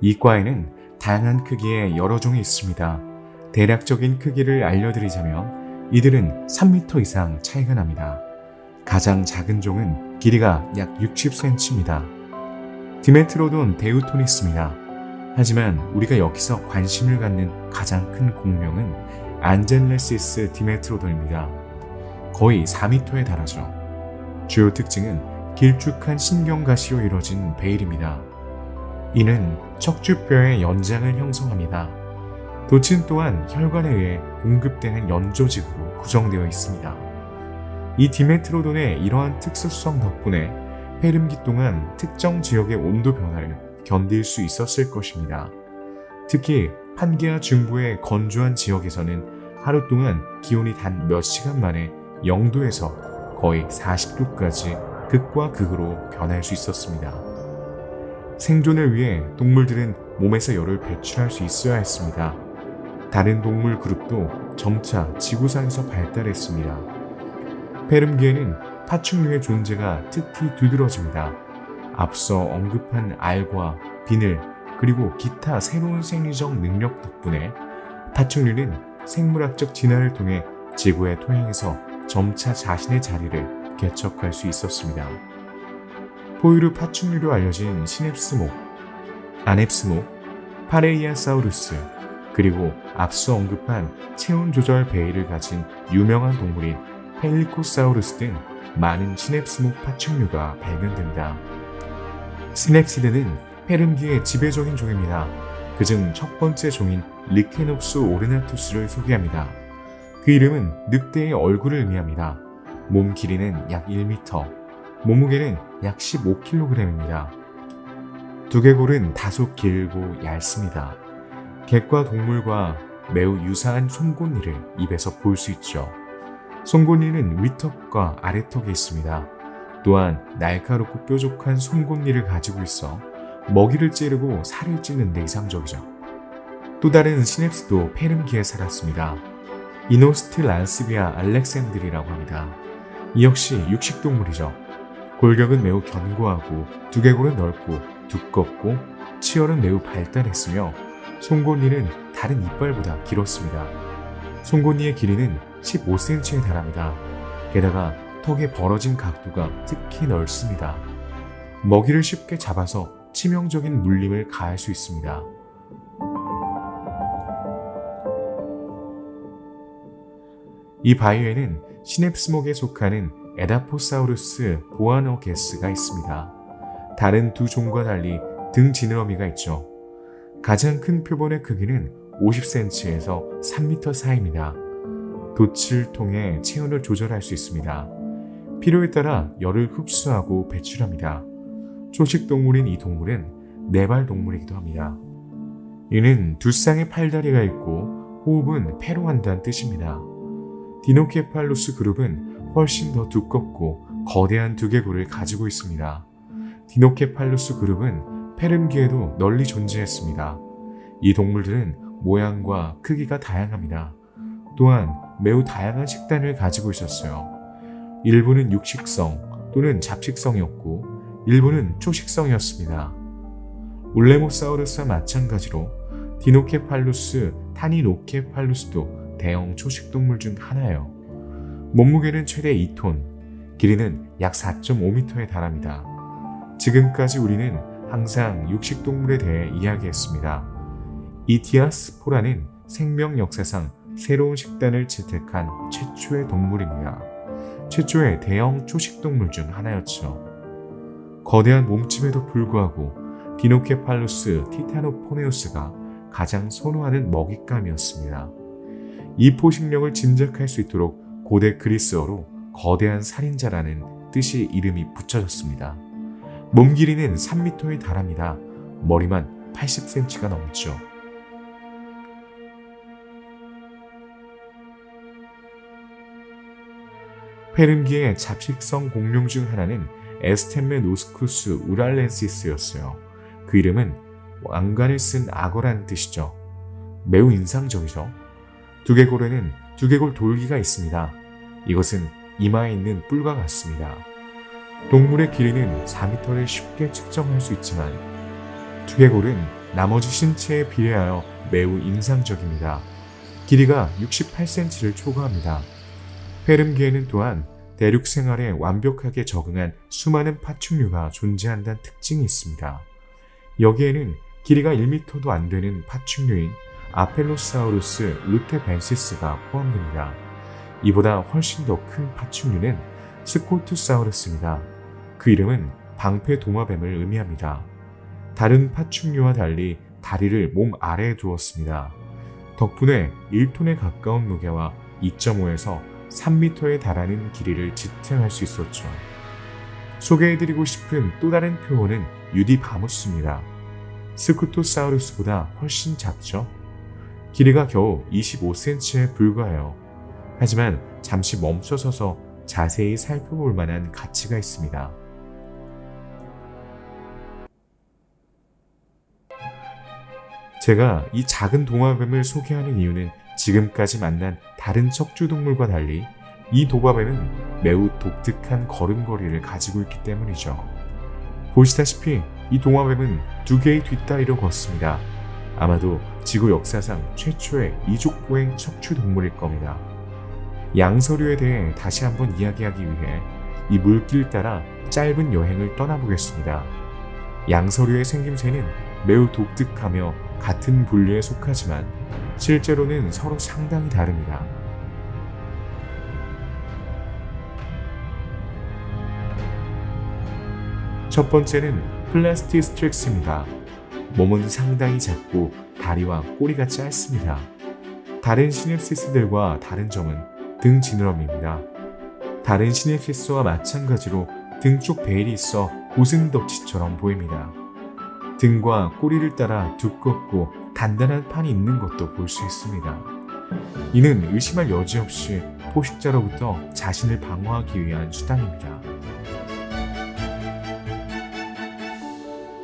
이 과에는 다양한 크기의 여러 종이 있습니다. 대략적인 크기를 알려드리자면 이들은 3m 이상 차이가 납니다. 가장 작은 종은 길이가 약 60cm입니다. 디메트로돈 데우토니스입니다. 하지만 우리가 여기서 관심을 갖는 가장 큰 공명은 안젤레시스 디메트로돈입니다. 거의 4m에 달하죠. 주요 특징은 길쭉한 신경가시로 이루어진 베일입니다. 이는 척추뼈의 연장을 형성합니다. 돛은 또한 혈관에 의해 공급되는 연조직으로 구성되어 있습니다. 이 디메트로돈의 이러한 특수성 덕분에 페름기 동안 특정 지역의 온도 변화를 견딜 수 있었을 것입니다. 특히 한계와 중부의 건조한 지역에서는 하루 동안 기온이 단 몇 시간 만에 0도에서 거의 40도까지 극과 극으로 변할 수 있었습니다. 생존을 위해 동물들은 몸에서 열을 배출할 수 있어야 했습니다. 다른 동물 그룹도 점차 지구상에서 발달했습니다. 페름기에는 파충류의 존재가 특히 두드러집니다. 앞서 언급한 알과 비늘 그리고 기타 새로운 생리적 능력 덕분에 파충류는 생물학적 진화를 통해 지구의 토양에서 점차 자신의 자리를 개척할 수 있었습니다. 포유류 파충류로 알려진 시냅스목, 아넵스목, 파레이아사우루스, 그리고 앞서 언급한 체온 조절 베이를 가진 유명한 동물인 헬리코사우루스 등 많은 시냅스목 파충류가 발견됩니다. 시냅시드는 페름기의 지배적인 종입니다. 그중 첫 번째 종인 리케놉스 오르나투스를 소개합니다. 그 이름은 늑대의 얼굴을 의미합니다. 몸 길이는 약 1m, 몸무게는 약 15kg입니다. 두개골은 다소 길고 얇습니다. 객과 동물과 매우 유사한 송곳니를 입에서 볼 수 있죠. 송곳니는 윗턱과 아래턱에 있습니다. 또한 날카롭고 뾰족한 송곳니를 가지고 있어 먹이를 찌르고 살을 찢는 데 이상적이죠. 또 다른 시냅스도 페름기에 살았습니다. 이노스트 란스비아 알렉산드리라고 합니다. 이 역시 육식동물이죠. 골격은 매우 견고하고 두개골은 넓고 두껍고 치열은 매우 발달했으며 송곳니는 다른 이빨보다 길었습니다. 송곳니의 길이는 15cm에 달합니다. 게다가 턱의 벌어진 각도가 특히 넓습니다. 먹이를 쉽게 잡아서 치명적인 물림을 가할 수 있습니다. 이 바위에는 시냅스목에 속하는 에다포사우루스 보아너게스가 있습니다. 다른 두 종과 달리 등 지느러미가 있죠. 가장 큰 표본의 크기는 50cm에서 3m 사이입니다. 돛을 통해 체온을 조절할 수 있습니다. 필요에 따라 열을 흡수하고 배출합니다. 초식동물인 이 동물은 네발 동물이기도 합니다. 이는 두 쌍의 팔다리가 있고 호흡은 폐로 한다는 뜻입니다. 디노케팔루스 그룹은 훨씬 더 두껍고 거대한 두개골을 가지고 있습니다. 디노케팔루스 그룹은 페름기에도 널리 존재했습니다. 이 동물들은 모양과 크기가 다양합니다. 또한 매우 다양한 식단을 가지고 있었어요. 일부는 육식성 또는 잡식성이었고 일부는 초식성이었습니다. 울레모사우루스와 마찬가지로 디노케팔루스, 타니노케팔루스도 대형 초식동물 중 하나예요. 몸무게는 최대 2톤, 길이는 약 4.5m에 달합니다. 지금까지 우리는 항상 육식동물에 대해 이야기했습니다. 이 디아스포라는 생명 역사상 새로운 식단을 채택한 최초의 동물입니다. 최초의 대형 초식동물 중 하나였죠. 거대한 몸집에도 불구하고 디노케팔루스 티타노포네우스가 가장 선호하는 먹잇감이었습니다. 이 포식력을 짐작할 수 있도록 고대 그리스어로 거대한 살인자라는 뜻의 이름이 붙여졌습니다. 몸 길이는 3m에 달합니다. 머리만 80cm가 넘죠. 페름기의 잡식성 공룡 중 하나는 에스템메노스쿠스 우랄렌시스였어요. 그 이름은 왕관을 쓴 악어라는 뜻이죠. 매우 인상적이죠. 두개골에는 두개골 돌기가 있습니다. 이것은 이마에 있는 뿔과 같습니다. 동물의 길이는 4m를 쉽게 측정할 수 있지만 두개골은 나머지 신체에 비례하여 매우 인상적입니다. 길이가 68cm를 초과합니다. 페름기에는 또한 대륙 생활에 완벽하게 적응한 수많은 파충류가 존재한다는 특징이 있습니다. 여기에는 길이가 1m도 안 되는 파충류인 아펠로사우루스 루테벤시스가 포함됩니다. 이보다 훨씬 더 큰 파충류는 스코투사우루스입니다. 그 이름은 방패 도마뱀을 의미합니다. 다른 파충류와 달리 다리를 몸 아래에 두었습니다. 덕분에 1톤에 가까운 무게와 2.5에서 3m에 달하는 길이를 지탱할 수 있었죠. 소개해드리고 싶은 또 다른 표어는 유디바무스입니다. 스쿠토사우루스보다 훨씬 작죠. 길이가 겨우 25cm에 불과해요. 하지만 잠시 멈춰서서 자세히 살펴볼 만한 가치가 있습니다. 제가 이 작은 도마뱀을 소개하는 이유는 지금까지 만난 다른 척추동물과 달리 이 도마뱀은 매우 독특한 걸음걸이를 가지고 있기 때문이죠. 보시다시피 이 도마뱀은 두 개의 뒷다리로 걷습니다. 아마도 지구 역사상 최초의 이족보행 척추동물일 겁니다. 양서류에 대해 다시 한번 이야기하기 위해 이 물길 따라 짧은 여행을 떠나보겠습니다. 양서류의 생김새는 매우 독특하며 같은 분류에 속하지만 실제로는 서로 상당히 다릅니다. 첫 번째는 플라스티스트렉스입니다. 몸은 상당히 작고 다리와 꼬리가 짧습니다. 다른 시냅시스들과 다른 점은 등 지느러미입니다. 다른 시냅시스와 마찬가지로 등 쪽 베일이 있어 고슴도치처럼 보입니다. 등과 꼬리를 따라 두껍고 단단한 판이 있는 것도 볼 수 있습니다. 이는 의심할 여지 없이 포식자로부터 자신을 방어하기 위한 수단입니다.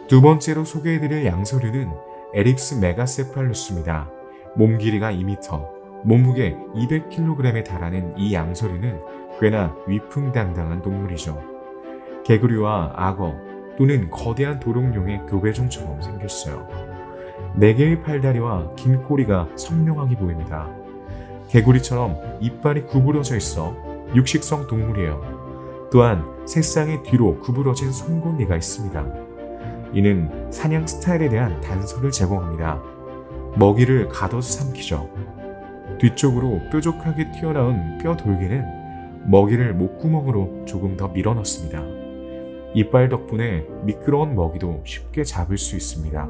두 번째로 소개해드릴 양서류는 에릭스 메가세팔루스입니다. 몸 길이가 2m, 몸무게 200kg에 달하는 이 양서류는 꽤나 위풍당당한 동물이죠. 개구리와 악어 또는 거대한 도롱뇽의 교배종처럼 생겼어요. 4개의 팔다리와 긴 꼬리가 선명하게 보입니다. 개구리처럼 이빨이 구부러져 있어 육식성 동물이에요. 또한 새쌍의 뒤로 구부러진 송곳니가 있습니다. 이는 사냥 스타일에 대한 단서를 제공합니다. 먹이를 가둬서 삼키죠. 뒤쪽으로 뾰족하게 튀어나온 뼈 돌기는 먹이를 목구멍으로 조금 더 밀어넣습니다. 이빨 덕분에 미끄러운 먹이도 쉽게 잡을 수 있습니다.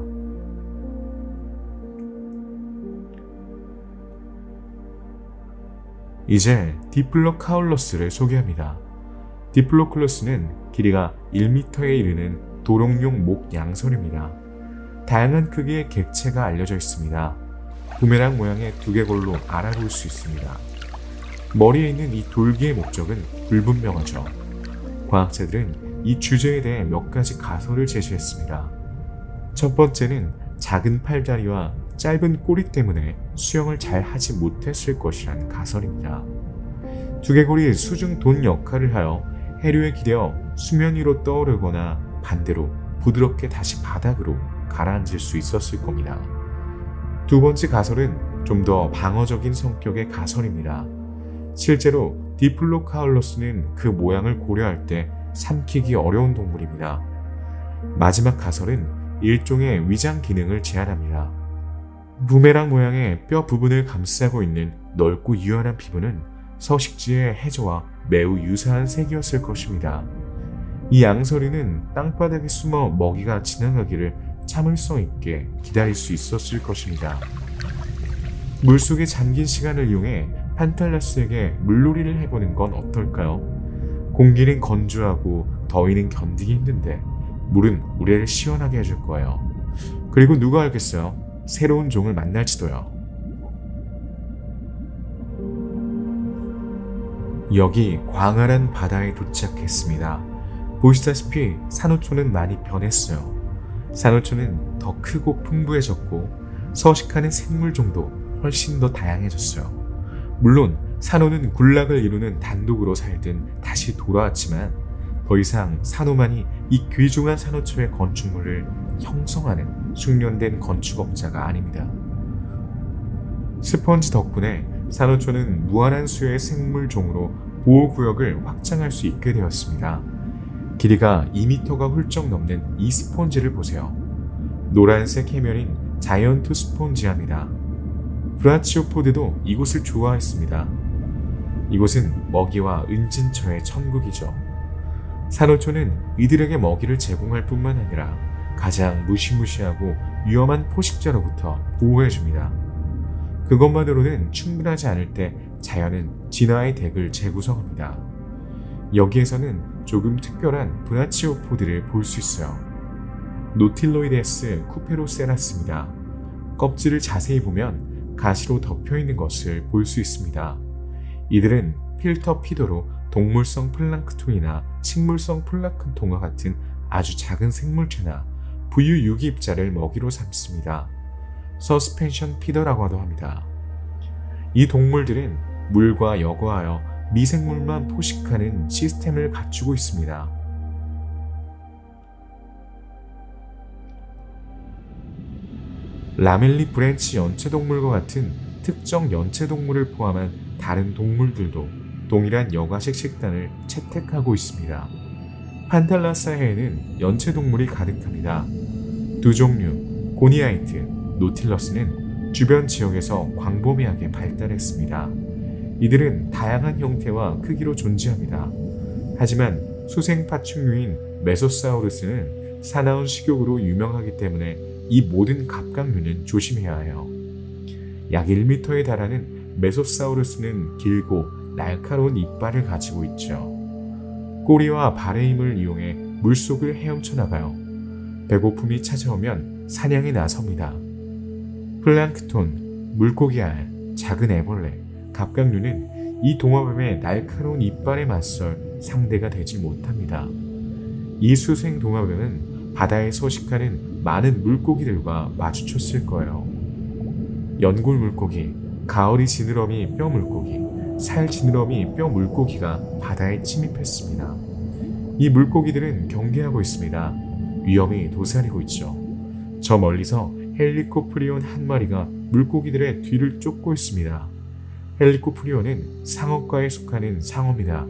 이제 디플로카울러스를 소개합니다. 디플로클러스는 길이가 1m에 이르는 도롱뇽 목 양서류입니다. 다양한 크기의 객체가 알려져 있습니다. 부메랑 모양의 두개골로 알아볼 수 있습니다. 머리에 있는 이 돌기의 목적은 불분명하죠. 과학자들은 이 주제에 대해 몇 가지 가설을 제시했습니다. 첫 번째는 작은 팔다리와 짧은 꼬리 때문에 수영을 잘 하지 못했을 것이란 가설입니다. 두개골이 수중 돈 역할을 하여 해류에 기대어 수면 위로 떠오르거나 반대로 부드럽게 다시 바닥으로 가라앉을 수 있었을 겁니다. 두 번째 가설은 좀 더 방어적인 성격의 가설입니다. 실제로 디플로카울러스는 그 모양을 고려할 때 삼키기 어려운 동물입니다. 마지막 가설은 일종의 위장 기능을 제한합니다. 부메랑 모양의 뼈 부분을 감싸고 있는 넓고 유연한 피부는 서식지의 해저와 매우 유사한 색이었을 것입니다. 이 양서류는 땅바닥에 숨어 먹이가 지나가기를 참을성 있게 기다릴 수 있었을 것입니다. 물속에 잠긴 시간을 이용해 판탈라스에게 물놀이를 해보는 건 어떨까요? 공기는 건조하고 더위는 견디기 힘든데 물은 우리를 시원하게 해줄 거예요. 그리고 누가 알겠어요? 새로운 종을 만날지도요. 여기 광활한 바다에 도착했습니다. 보시다시피 산호초는 많이 변했어요. 산호초는 더 크고 풍부해졌고 서식하는 생물종도 훨씬 더 다양해졌어요. 물론 산호는 군락을 이루는 단독으로 살든 다시 돌아왔지만 더 이상 산호만이 이 귀중한 산호초의 건축물을 형성하는 숙련된 건축업자가 아닙니다. 스펀지 덕분에 산호초는 무한한 수의 생물종으로 보호구역을 확장할 수 있게 되었습니다. 길이가 2m가 훌쩍 넘는 이 스펀지를 보세요. 노란색 해면인 자이언트 스폰지아입니다. 브라치오포드도 이곳을 좋아했습니다. 이곳은 먹이와 은진처의 천국이죠. 산호초는 이들에게 먹이를 제공할 뿐만 아니라 가장 무시무시하고 위험한 포식자로부터 보호해줍니다. 그것만으로는 충분하지 않을 때 자연은 진화의 덱을 재구성합니다. 여기에서는 조금 특별한 브라치오포드를 볼 수 있어요. 노틸로이데스 쿠페로세라스입니다. 껍질을 자세히 보면 가시로 덮여 있는 것을 볼 수 있습니다. 이들은 필터 피더로 동물성 플랑크톤이나 식물성 플랑크톤과 같은 아주 작은 생물체나 부유 유기입자를 먹이로 삼습니다. 서스펜션 피더라고도 합니다. 이 동물들은 물과 여과하여 미생물만 포식하는 시스템을 갖추고 있습니다. 라멜리 브랜치 연체동물과 같은 특정 연체동물을 포함한 다른 동물들도 동일한 여과식 식단을 채택하고 있습니다. 판탈라사해에는 연체동물이 가득합니다. 두 종류, 고니아이트, 노틸러스는 주변 지역에서 광범위하게 발달했습니다. 이들은 다양한 형태와 크기로 존재합니다. 하지만 수생파충류인 메소사우루스는 사나운 식욕으로 유명하기 때문에 이 모든 갑각류는 조심해야 해요. 약 1m에 달하는 메소사우루스는 길고 날카로운 이빨을 가지고 있죠. 꼬리와 발의 힘을 이용해 물속을 헤엄쳐 나가요. 배고픔이 찾아오면 사냥에 나섭니다. 플랑크톤, 물고기알, 작은 애벌레, 갑각류는 이 동화뱀의 날카로운 이빨에 맞설 상대가 되지 못합니다. 이 수생 동화뱀은 바다에 서식하는 많은 물고기들과 마주쳤을 거예요. 연골 물고기, 가어리 지느러미 뼈 물고기, 살 지느러미 뼈 물고기가 바다에 침입했습니다. 이 물고기들은 경계하고 있습니다. 위험이 도사리고 있죠. 저 멀리서 헬리코프리온 한 마리가 물고기들의 뒤를 쫓고 있습니다. 헬리코프리온은 상어과에 속하는 상어입니다.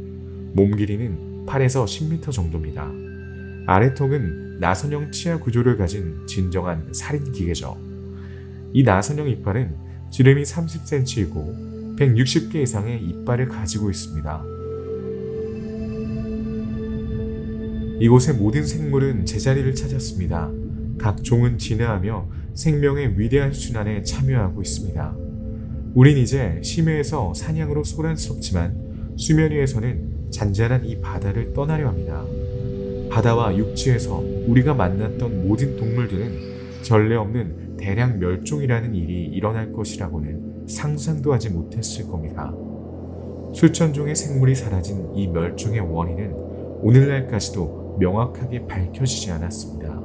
몸 길이는 8에서 10m 정도입니다. 아래턱은 나선형 치아 구조를 가진 진정한 살인기계죠. 이 나선형 이빨은 지름이 30cm이고 160개 이상의 이빨을 가지고 있습니다. 이곳의 모든 생물은 제자리를 찾았습니다. 각 종은 진화하며 생명의 위대한 순환에 참여하고 있습니다. 우린 이제 심해에서 사냥으로 소란스럽지만 수면 위에서는 잔잔한 이 바다를 떠나려 합니다. 바다와 육지에서 우리가 만났던 모든 동물들은 전례 없는 대량 멸종이라는 일이 일어날 것이라고는 상상도 하지 못했을 겁니다. 수천 종의 생물이 사라진 이 멸종의 원인은 오늘날까지도 명확하게 밝혀지지 않았습니다.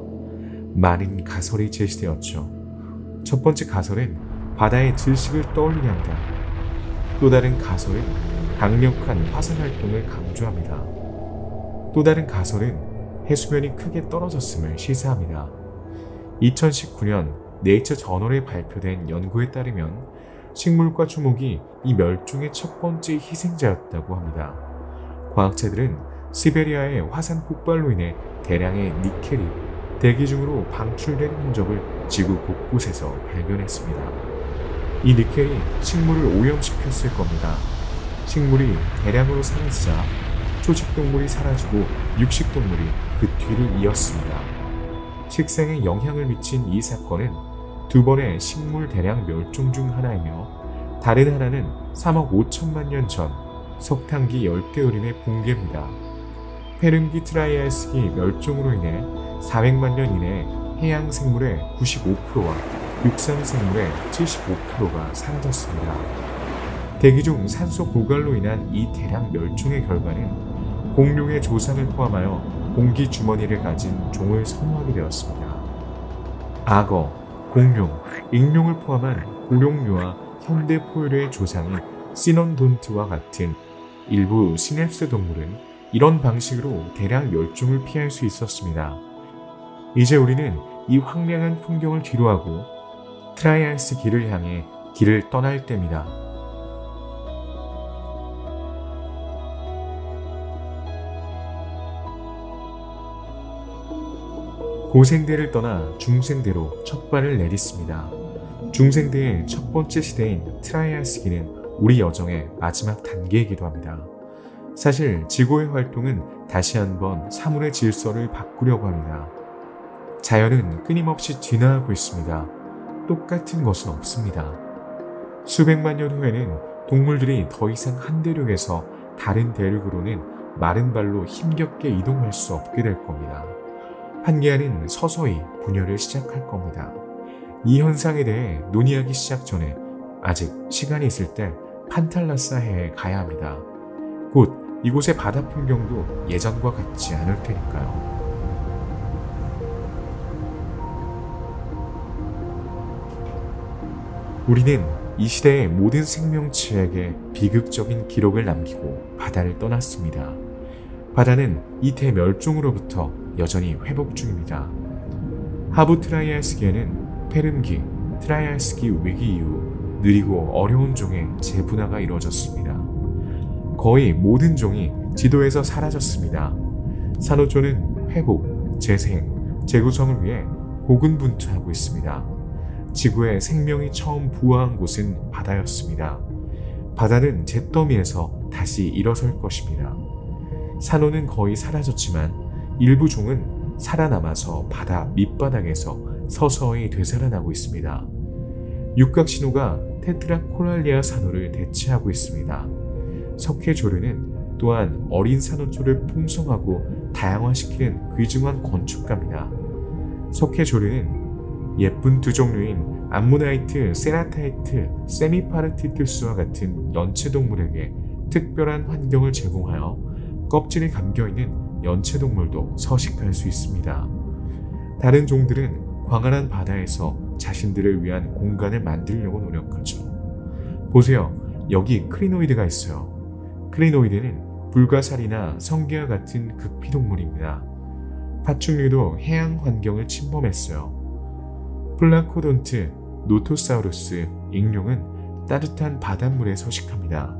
많은 가설이 제시되었죠. 첫 번째 가설은 바다의 질식을 떠올리게 합니다. 또 다른 가설은 강력한 화산 활동을 강조합니다. 또 다른 가설은 해수면이 크게 떨어졌음을 시사합니다. 2019년 네이처 저널에 발표된 연구에 따르면 식물과 초목이 이 멸종의 첫 번째 희생자였다고 합니다. 과학자들은 시베리아의 화산 폭발로 인해 대량의 니켈이 대기 중으로 방출된 흔적을 지구 곳곳에서 발견했습니다. 이 니켈이 식물을 오염시켰을 겁니다. 식물이 대량으로 사라지자 초식동물이 사라지고 육식동물이 그 뒤를 이었습니다. 식생에 영향을 미친 이 사건은 두 번의 식물 대량 멸종 중 하나이며 다른 하나는 3억 5천만 년 전 석탄기 열대우림의 붕괴입니다. 페름기 트라이아스기 멸종으로 인해 400만 년 이내 해양 생물의 95%와 육상 생물의 75%가 사라졌습니다. 대기 중 산소 고갈로 인한 이 대량 멸종의 결과는 공룡의 조상을 포함하여 공기 주머니를 가진 종을 선호하게 되었습니다. 악어, 공룡, 익룡을 포함한 고룡류와 현대 포유류의 조상인 시넌돈트와 같은 일부 시냅스 동물은 이런 방식으로 대량 멸종을 피할 수 있었습니다. 이제 우리는 이 황량한 풍경을 뒤로하고 트라이아스 길을 향해 길을 떠날 때입니다. 고생대를 떠나 중생대로 첫 발을 내딛습니다. 중생대의 첫 번째 시대인 트라이아스기는 우리 여정의 마지막 단계이기도 합니다. 사실 지구의 활동은 다시 한번 사물의 질서를 바꾸려고 합니다. 자연은 끊임없이 진화하고 있습니다. 똑같은 것은 없습니다. 수백만 년 후에는 동물들이 더 이상 한 대륙에서 다른 대륙으로는 마른 발로 힘겹게 이동할 수 없게 될 겁니다. 판게아는 서서히 분열을 시작할 겁니다. 이 현상에 대해 논의하기 시작 전에 아직 시간이 있을 때 판탈라사 해에 가야 합니다. 곧 이곳의 바다 풍경도 예전과 같지 않을 테니까요. 우리는 이 시대의 모든 생명체에게 비극적인 기록을 남기고 바다를 떠났습니다. 바다는 이 대멸종으로부터 여전히 회복 중입니다. 하부 트라이아스기에는 페름기, 트라이아스기 위기 이후 느리고 어려운 종의 재분화가 이루어졌습니다. 거의 모든 종이 지도에서 사라졌습니다. 산호초는 회복, 재생, 재구성을 위해 고군분투하고 있습니다. 지구에 생명이 처음 부화한 곳은 바다였습니다. 바다는 잿더미에서 다시 일어설 것입니다. 산호는 거의 사라졌지만 일부 종은 살아남아서 바다 밑바닥에서 서서히 되살아나고 있습니다. 육각신호가 테트라코랄리아 산호를 대체하고 있습니다. 석회조류는 또한 어린 산호초를 풍성하고 다양화시키는 귀중한 건축가입니다. 석회조류는 예쁜 두 종류인 암모나이트, 세라타이트, 세미파르티투스와 같은 연체동물에게 특별한 환경을 제공하여 껍질이 감겨있는 연체동물도 서식할 수 있습니다. 다른 종들은 광활한 바다에서 자신들을 위한 공간을 만들려고 노력하죠. 보세요. 여기 크리노이드가 있어요. 크리노이드는 불가사리나 성게와 같은 극피동물입니다. 파충류도 해양 환경을 침범했어요. 플라코돈트, 노토사우루스, 익룡은 따뜻한 바닷물에 서식합니다.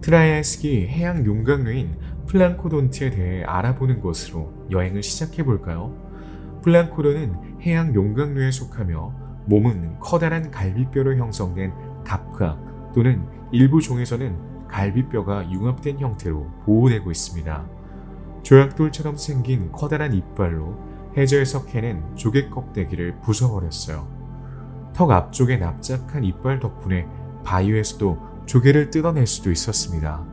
트라이아스기 해양 용광류인 플랑코돈트에 대해 알아보는 것으로 여행을 시작해 볼까요? 플랑코돈은 해양 용광류에 속하며 몸은 커다란 갈비뼈로 형성된 갑과 또는 일부 종에서는 갈비뼈가 융합된 형태로 보호되고 있습니다. 조약돌처럼 생긴 커다란 이빨로 해저에서 캐낸 조개 껍데기를 부숴버렸어요. 턱 앞쪽에 납작한 이빨 덕분에 바위에서도 조개를 뜯어낼 수도 있었습니다.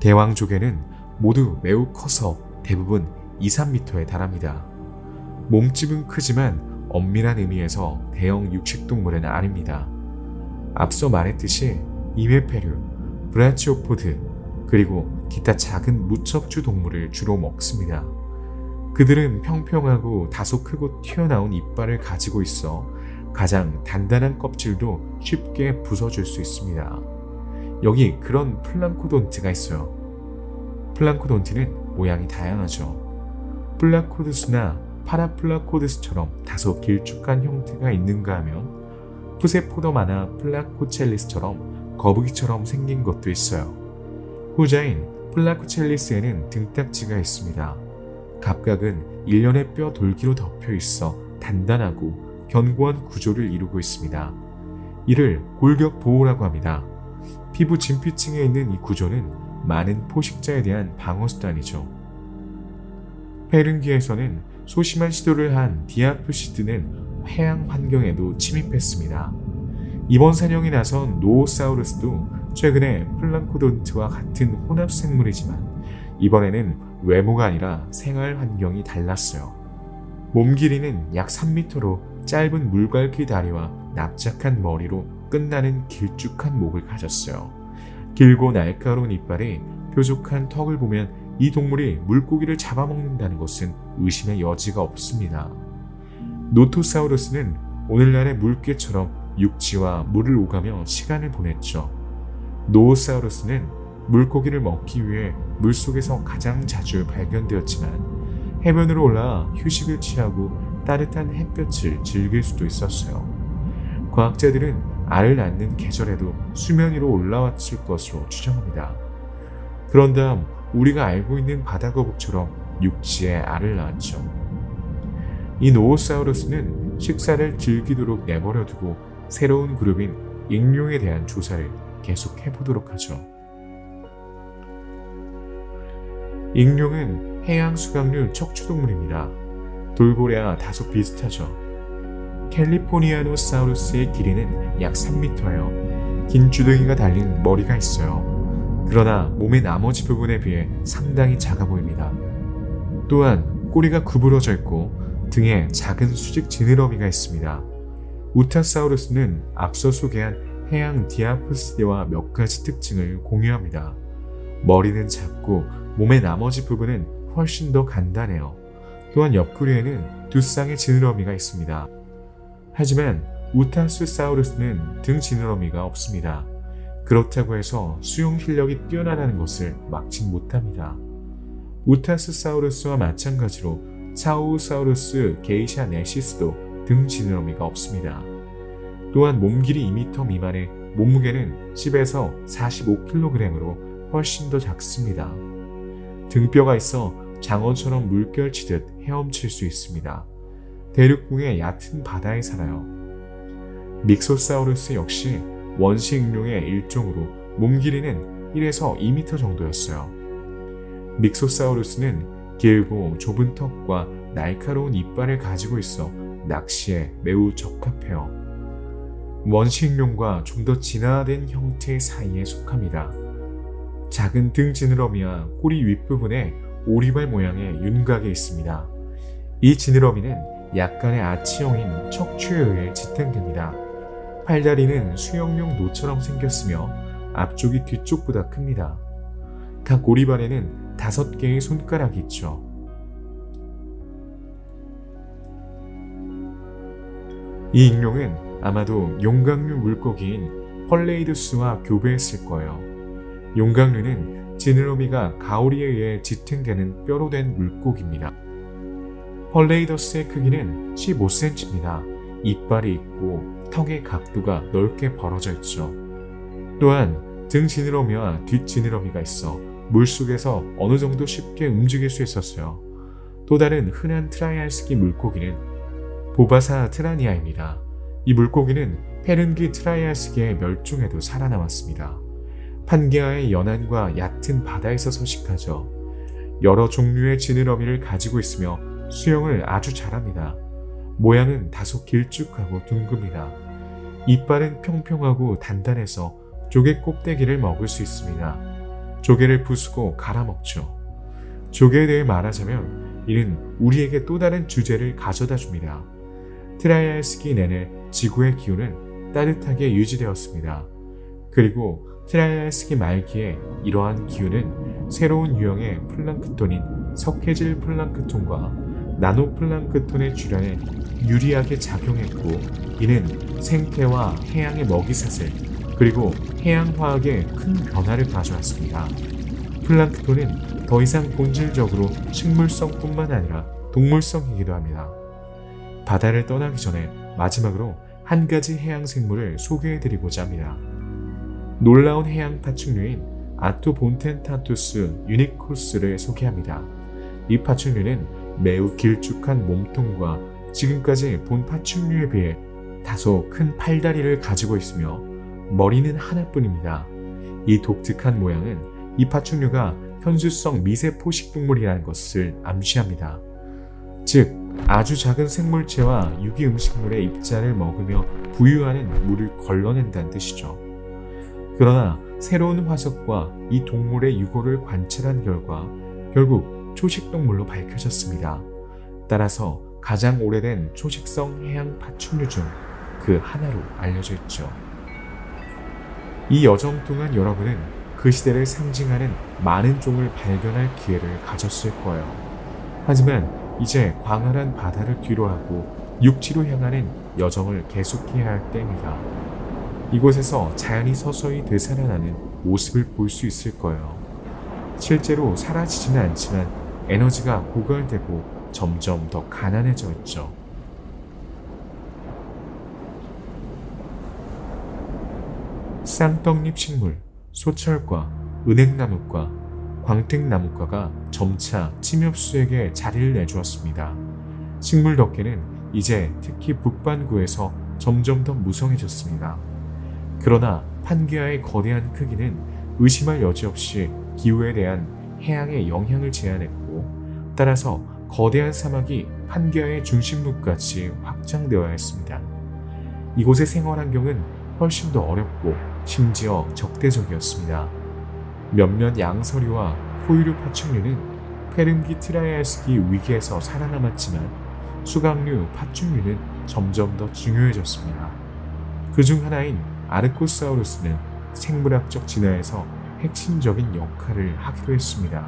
대왕 조개는 모두 매우 커서 대부분 2-3m에 달합니다. 몸집은 크지만 엄밀한 의미에서 대형 육식동물은 아닙니다. 앞서 말했듯이 이메페류, 브라치오포드, 그리고 기타 작은 무척추 동물을 주로 먹습니다. 그들은 평평하고 다소 크고 튀어나온 이빨을 가지고 있어 가장 단단한 껍질도 쉽게 부숴줄 수 있습니다. 여기 그런 플랑코돈트가 있어요. 플랑코돈트는 모양이 다양하죠. 플라코드스나 파라플라코드스처럼 다소 길쭉한 형태가 있는가 하면 푸세포더마나 플라코첼리스처럼 거북이처럼 생긴 것도 있어요. 후자인 플라코첼리스에는 등딱지가 있습니다. 갑각은 일련의 뼈 돌기로 덮여 있어 단단하고 견고한 구조를 이루고 있습니다. 이를 골격 보호라고 합니다. 피부 진피층에 있는 이 구조는 많은 포식자에 대한 방어 수단이죠. 페른기에서는 소심한 시도를 한 디아프시드는 해양 환경에도 침입했습니다. 이번 사냥에 나선 노오사우루스도 최근에 플랑코돈트와 같은 혼합 생물이지만 이번에는 외모가 아니라 생활 환경이 달랐어요. 몸 길이는 약 3m로 짧은 물갈퀴 다리와 납작한 머리로 끝나는 길쭉한 목을 가졌어요. 길고 날카로운 이빨에 뾰족한 턱을 보면 이 동물이 물고기를 잡아먹는다는 것은 의심의 여지가 없습니다. 노토사우루스는 오늘날의 물개처럼 육지와 물을 오가며 시간을 보냈죠. 노오사우루스는 물고기를 먹기 위해 물속에서 가장 자주 발견되었지만 해변으로 올라 휴식을 취하고 따뜻한 햇볕을 즐길 수도 있었어요. 과학자들은 알을 낳는 계절에도 수면 위로 올라왔을 것으로 추정합니다. 그런 다음 우리가 알고 있는 바다거북처럼 육지에 알을 낳았죠. 이 노오사우루스는 식사를 즐기도록 내버려두고 새로운 그룹인 익룡에 대한 조사를 계속 해보도록 하죠. 익룡은 해양 수강류 척추동물입니다. 돌고래와 다소 비슷하죠. 캘리포니아노사우루스의 길이는 약 3m예요. 긴 주둥이가 달린 머리가 있어요. 그러나 몸의 나머지 부분에 비해 상당히 작아 보입니다. 또한 꼬리가 구부러져 있고 등에 작은 수직 지느러미가 있습니다. 우타사우루스는 앞서 소개한 해양 디아프스대와 몇 가지 특징을 공유합니다. 머리는 작고 몸의 나머지 부분은 훨씬 더 간단해요. 또한 옆구리에는 두 쌍의 지느러미가 있습니다. 하지만 우타스사우루스는 등 지느러미가 없습니다. 그렇다고 해서 수영 실력이 뛰어나다는 것을 막진 못합니다. 우타스사우루스와 마찬가지로 차우사우루스 게이샤네시스도 등 지느러미가 없습니다. 또한 몸길이 2m 미만의 몸무게는 10에서 45kg으로 훨씬 더 작습니다. 등뼈가 있어 장어처럼 물결치듯 헤엄칠 수 있습니다. 대륙궁의 얕은 바다에 살아요. 믹소사우루스 역시 원시익룡의 일종으로 몸 길이는 1에서 2m 정도였어요. 믹소사우루스는 길고 좁은 턱과 날카로운 이빨을 가지고 있어 낚시에 매우 적합해요. 원시익룡과 좀 더 진화된 형태 사이에 속합니다. 작은 등 지느러미와 꼬리 윗부분에 오리발 모양의 윤곽이 있습니다. 이 지느러미는 약간의 아치형인 척추에 의해 지탱됩니다. 팔다리는 수영용 노처럼 생겼으며 앞쪽이 뒤쪽보다 큽니다. 각 오리발에는 5개의 손가락이 있죠. 이 익룡은 아마도 용광류 물고기인 펄레이두스와 교배했을 거예요. 용광류는 지느러미가 가오리에 의해 지탱되는 뼈로 된 물고기입니다. 펄레이더스의 크기는 15cm입니다. 이빨이 있고 턱의 각도가 넓게 벌어져 있죠. 또한 등 지느러미와 뒷 지느러미가 있어 물속에서 어느 정도 쉽게 움직일 수 있었어요. 또 다른 흔한 트라이알스기 물고기는 보바사 트라니아입니다. 이 물고기는 페른기 트라이알스기의 멸종에도 살아남았습니다. 판게아의 연안과 얕은 바다에서 서식하죠. 여러 종류의 지느러미를 가지고 있으며 수영을 아주 잘합니다. 모양은 다소 길쭉하고 둥급니다. 이빨은 평평하고 단단해서 조개 껍데기를 먹을 수 있습니다. 조개를 부수고 갈아먹죠. 조개에 대해 말하자면 이는 우리에게 또 다른 주제를 가져다 줍니다. 트라이알스기 내내 지구의 기온은 따뜻하게 유지되었습니다. 그리고 트라이알스기 말기에 이러한 기운은 새로운 유형의 플랑크톤인 석회질 플랑크톤과 나노플랑크톤의 출현에 유리하게 작용했고, 이는 생태와 해양의 먹이사슬 그리고 해양화학에 큰 변화를 가져왔습니다. 플랑크톤은 더 이상 본질적으로 식물성뿐만 아니라 동물성이기도 합니다. 바다를 떠나기 전에 마지막으로 한 가지 해양 생물을 소개해드리고자 합니다. 놀라운 해양 파충류인 아토본텐타투스 유니코스를 소개합니다. 이 파충류는 매우 길쭉한 몸통과 지금까지 본 파충류에 비해 다소 큰 팔다리를 가지고 있으며 머리는 하나뿐입니다. 이 독특한 모양은 이 파충류가 현수성 미세 포식동물이라는 것을 암시합니다. 즉, 아주 작은 생물체와 유기 음식물의 입자를 먹으며 부유하는 물을 걸러낸다는 뜻이죠. 그러나 새로운 화석과 이 동물의 유골을 관찰한 결과 결국 초식동물로 밝혀졌습니다. 따라서 가장 오래된 초식성 해양 파충류 중 그 하나로 알려져 있죠. 이 여정 동안 여러분은 그 시대를 상징하는 많은 종을 발견할 기회를 가졌을 거예요. 하지만 이제 광활한 바다를 뒤로하고 육지로 향하는 여정을 계속해야 할 때입니다. 이곳에서 자연이 서서히 되살아나는 모습을 볼 수 있을 거예요. 실제로 사라지지는 않지만 에너지가 고갈되고 점점 더 가난해져 있죠. 쌍떡잎 식물, 소철과 은행나무과 광택나무과가 점차 침엽수에게 자리를 내주었습니다. 식물 덮개는 이제 특히 북반구에서 점점 더 무성해졌습니다. 그러나 판게아의 거대한 크기는 의심할 여지 없이 기후에 대한 해양의 영향을 제한했고, 따라서 거대한 사막이 판게아의 중심부까지 확장되어야 했습니다. 이곳의 생활 환경은 훨씬 더 어렵고 심지어 적대적이었습니다. 몇몇 양서류와 포유류 파충류는 페른기 트라이알스기 위기에서 살아남았지만 수강류, 파충류는 점점 더 중요해졌습니다. 그중 하나인 아르코사우루스는 생물학적 진화에서 핵심적인 역할을 하기도 했습니다.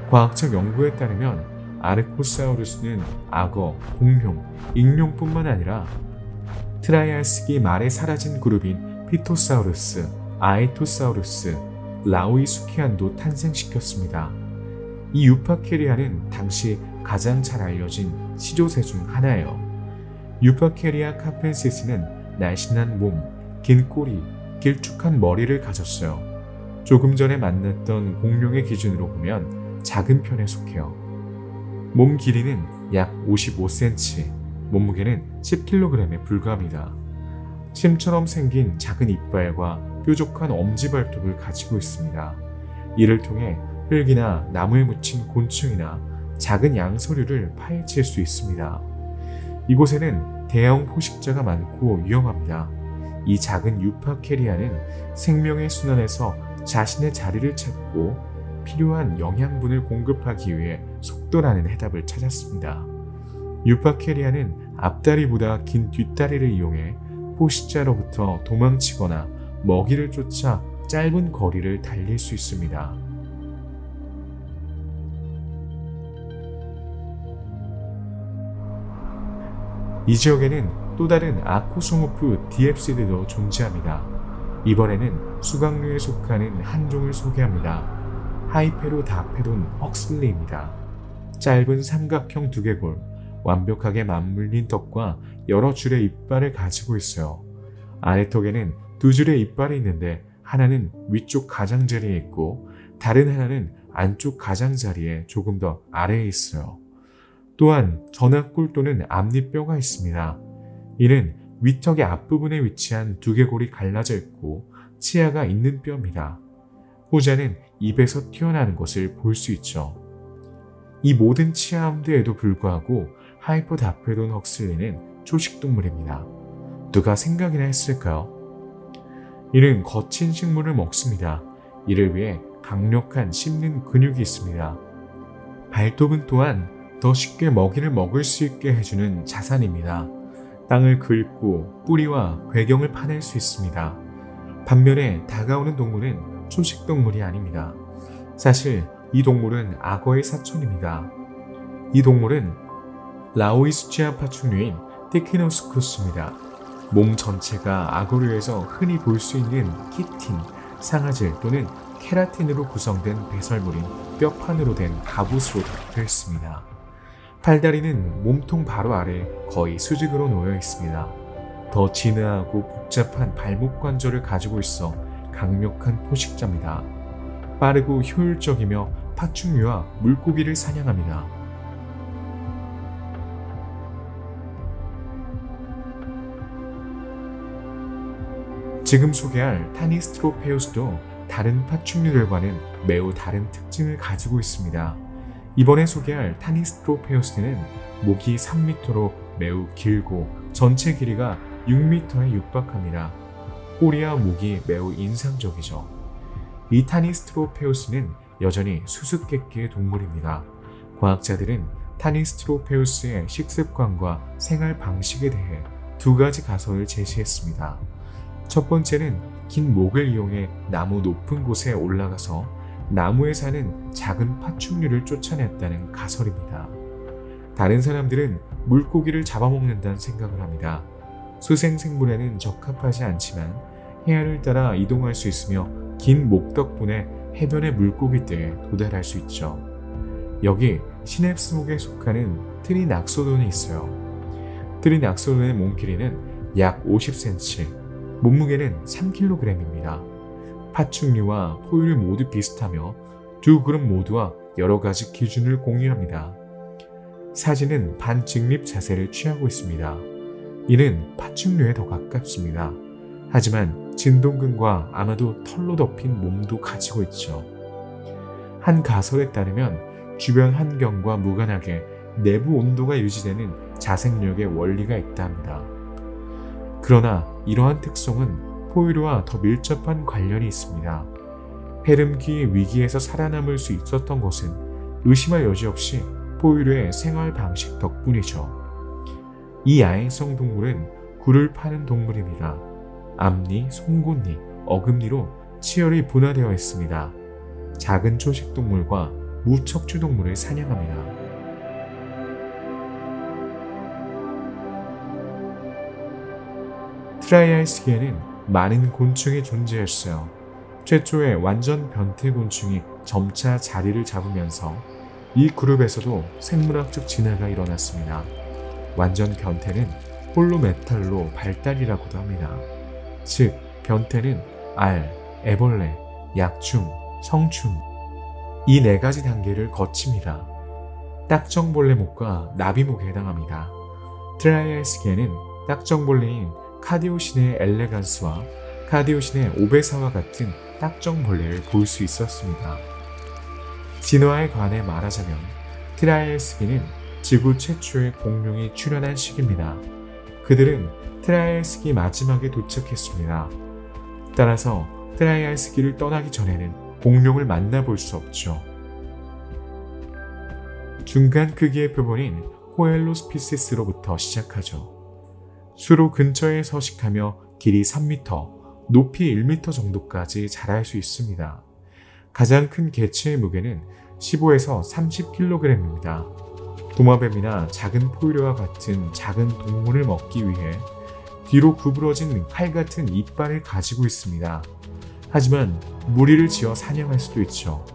과학적 연구에 따르면 아르코사우루스는 악어, 공룡, 익룡뿐만 아니라 트라이아스기 말에 사라진 그룹인 피토사우루스, 아에토사우루스, 라오이수키안도 탄생시켰습니다. 이 유파케리아는 당시 가장 잘 알려진 시조새 중 하나예요. 유파케리아 카펜시스는 날씬한 몸, 긴 꼬리, 길쭉한 머리를 가졌어요. 조금 전에 만났던 공룡의 기준으로 보면 작은 편에 속해요. 몸 길이는 약 55cm, 몸무게는 10kg에 불과합니다. 침처럼 생긴 작은 이빨과 뾰족한 엄지발톱을 가지고 있습니다. 이를 통해 흙이나 나무에 묻힌 곤충이나 작은 양서류를 파헤칠 수 있습니다. 이곳에는 대형 포식자가 많고 위험합니다. 이 작은 유파케리아는 생명의 순환에서 자신의 자리를 찾고 필요한 영양분을 공급하기 위해 속도라는 해답을 찾았습니다. 유파케리아는 앞다리보다 긴 뒷다리를 이용해 포식자로부터 도망치거나 먹이를 쫓아 짧은 거리를 달릴 수 있습니다. 이 지역에는 또 다른 아코소모프 디앱시드도 존재합니다. 이번에는 수강류에 속하는 한 종을 소개합니다. 하이페로다페돈 헉슬리입니다. 짧은 삼각형 두개골, 완벽하게 맞물린 턱과 여러 줄의 이빨을 가지고 있어요. 아래턱에는 두 줄의 이빨이 있는데 하나는 위쪽 가장자리에 있고 다른 하나는 안쪽 가장자리에 조금 더 아래에 있어요. 또한 전합골 또는 앞니뼈가 있습니다. 이는 위턱의 앞부분에 위치한 두개골이 갈라져 있고 치아가 있는 뼈입니다. 후자는 입에서 튀어나오는 것을 볼 수 있죠. 이 모든 치아함대에도 불구하고 하이퍼다페돈 헉슬리는 초식동물입니다. 누가 생각이나 했을까요? 이는 거친 식물을 먹습니다. 이를 위해 강력한 씹는 근육이 있습니다. 발톱은 또한 더 쉽게 먹이를 먹을 수 있게 해주는 자산입니다. 땅을 긁고 뿌리와 괴경을 파낼 수 있습니다. 반면에 다가오는 동물은 초식동물이 아닙니다. 사실 이 동물은 악어의 사촌입니다. 이 동물은 라오이수치아 파충류인 티키노스쿠스입니다. 몸 전체가 악어류에서 흔히 볼 수 있는 키틴, 상아질 또는 케라틴으로 구성된 배설물인 뼈판으로 된 갑옷으로 덮여 있습니다. 팔다리는 몸통 바로 아래 거의 수직으로 놓여 있습니다. 더 진화하고 복잡한 발목 관절을 가지고 있어 강력한 포식자입니다. 빠르고 효율적이며 파충류와 물고기를 사냥합니다. 지금 소개할 타니스트로페우스도 다른 파충류들과는 매우 다른 특징을 가지고 있습니다. 이번에 소개할 타니스트로페우스는 목이 3m로 매우 길고 전체 길이가 6m에 육박합니다. 꼬리와 목이 매우 인상적이죠. 이 타니스트로페우스는 여전히 수수께끼의 동물입니다. 과학자들은 타니스트로페우스의 식습관과 생활 방식에 대해 두 가지 가설을 제시했습니다. 첫 번째는 긴 목을 이용해 나무 높은 곳에 올라가서 나무에 사는 작은 파충류를 쫓아냈다는 가설입니다. 다른 사람들은 물고기를 잡아먹는다는 생각을 합니다. 수생생물에는 적합하지 않지만 해안을 따라 이동할 수 있으며 긴 목 덕분에 해변의 물고기떼에 도달할 수 있죠. 여기 시냅스목에 속하는 트리낙소돈이 있어요. 트리낙소돈의 몸 길이는 약 50cm, 몸무게는 3kg입니다. 파충류와 포유류 모두 비슷하며 두 그룹 모두와 여러 가지 기준을 공유합니다. 사진은 반직립 자세를 취하고 있습니다. 이는 파충류에 더 가깝습니다. 하지만 진동근과 아마도 털로 덮인 몸도 가지고 있죠. 한 가설에 따르면 주변 환경과 무관하게 내부 온도가 유지되는 자생력의 원리가 있다 합니다. 그러나 이러한 특성은 포유류와 더 밀접한 관련이 있습니다. 해름기의 위기에서 살아남을 수 있었던 것은 의심할 여지 없이 포유류의 생활 방식 덕분이죠. 이 야행성 동물은 굴을 파는 동물입니다. 앞니, 송곳니, 어금니로 치열이 분화되어 있습니다. 작은 초식동물과 무척추동물을 사냥합니다. 트라이아이스기에는 많은 곤충이 존재했어요. 최초의 완전 변태 곤충이 점차 자리를 잡으면서 이 그룹에서도 생물학적 진화가 일어났습니다. 완전 변태는 홀로메탈로 발달이라고도 합니다. 즉, 변태는 알, 애벌레, 약충, 성충 이 네 가지 단계를 거칩니다. 딱정벌레목과 나비목에 해당합니다. 트라이아이스기에는 딱정벌레인 카디오신의 엘레간스와 카디오신의 오베사와 같은 딱정벌레를 볼 수 있었습니다. 진화에 관해 말하자면 트라이아이스기는 지구 최초의 공룡이 출현한 시기입니다. 그들은 트라이아이스기 마지막에 도착했습니다. 따라서 트라이아이스기를 떠나기 전에는 공룡을 만나볼 수 없죠. 중간 크기의 표본인 코엘로스피시스로부터 시작하죠. 수로 근처에 서식하며 길이 3m, 높이 1m 정도까지 자랄 수 있습니다. 가장 큰 개체의 무게는 15에서 30kg입니다. 도마뱀이나 작은 포유류와 같은 작은 동물을 먹기 위해 뒤로 구부러진 칼 같은 이빨을 가지고 있습니다. 하지만 무리를 지어 사냥할 수도 있죠.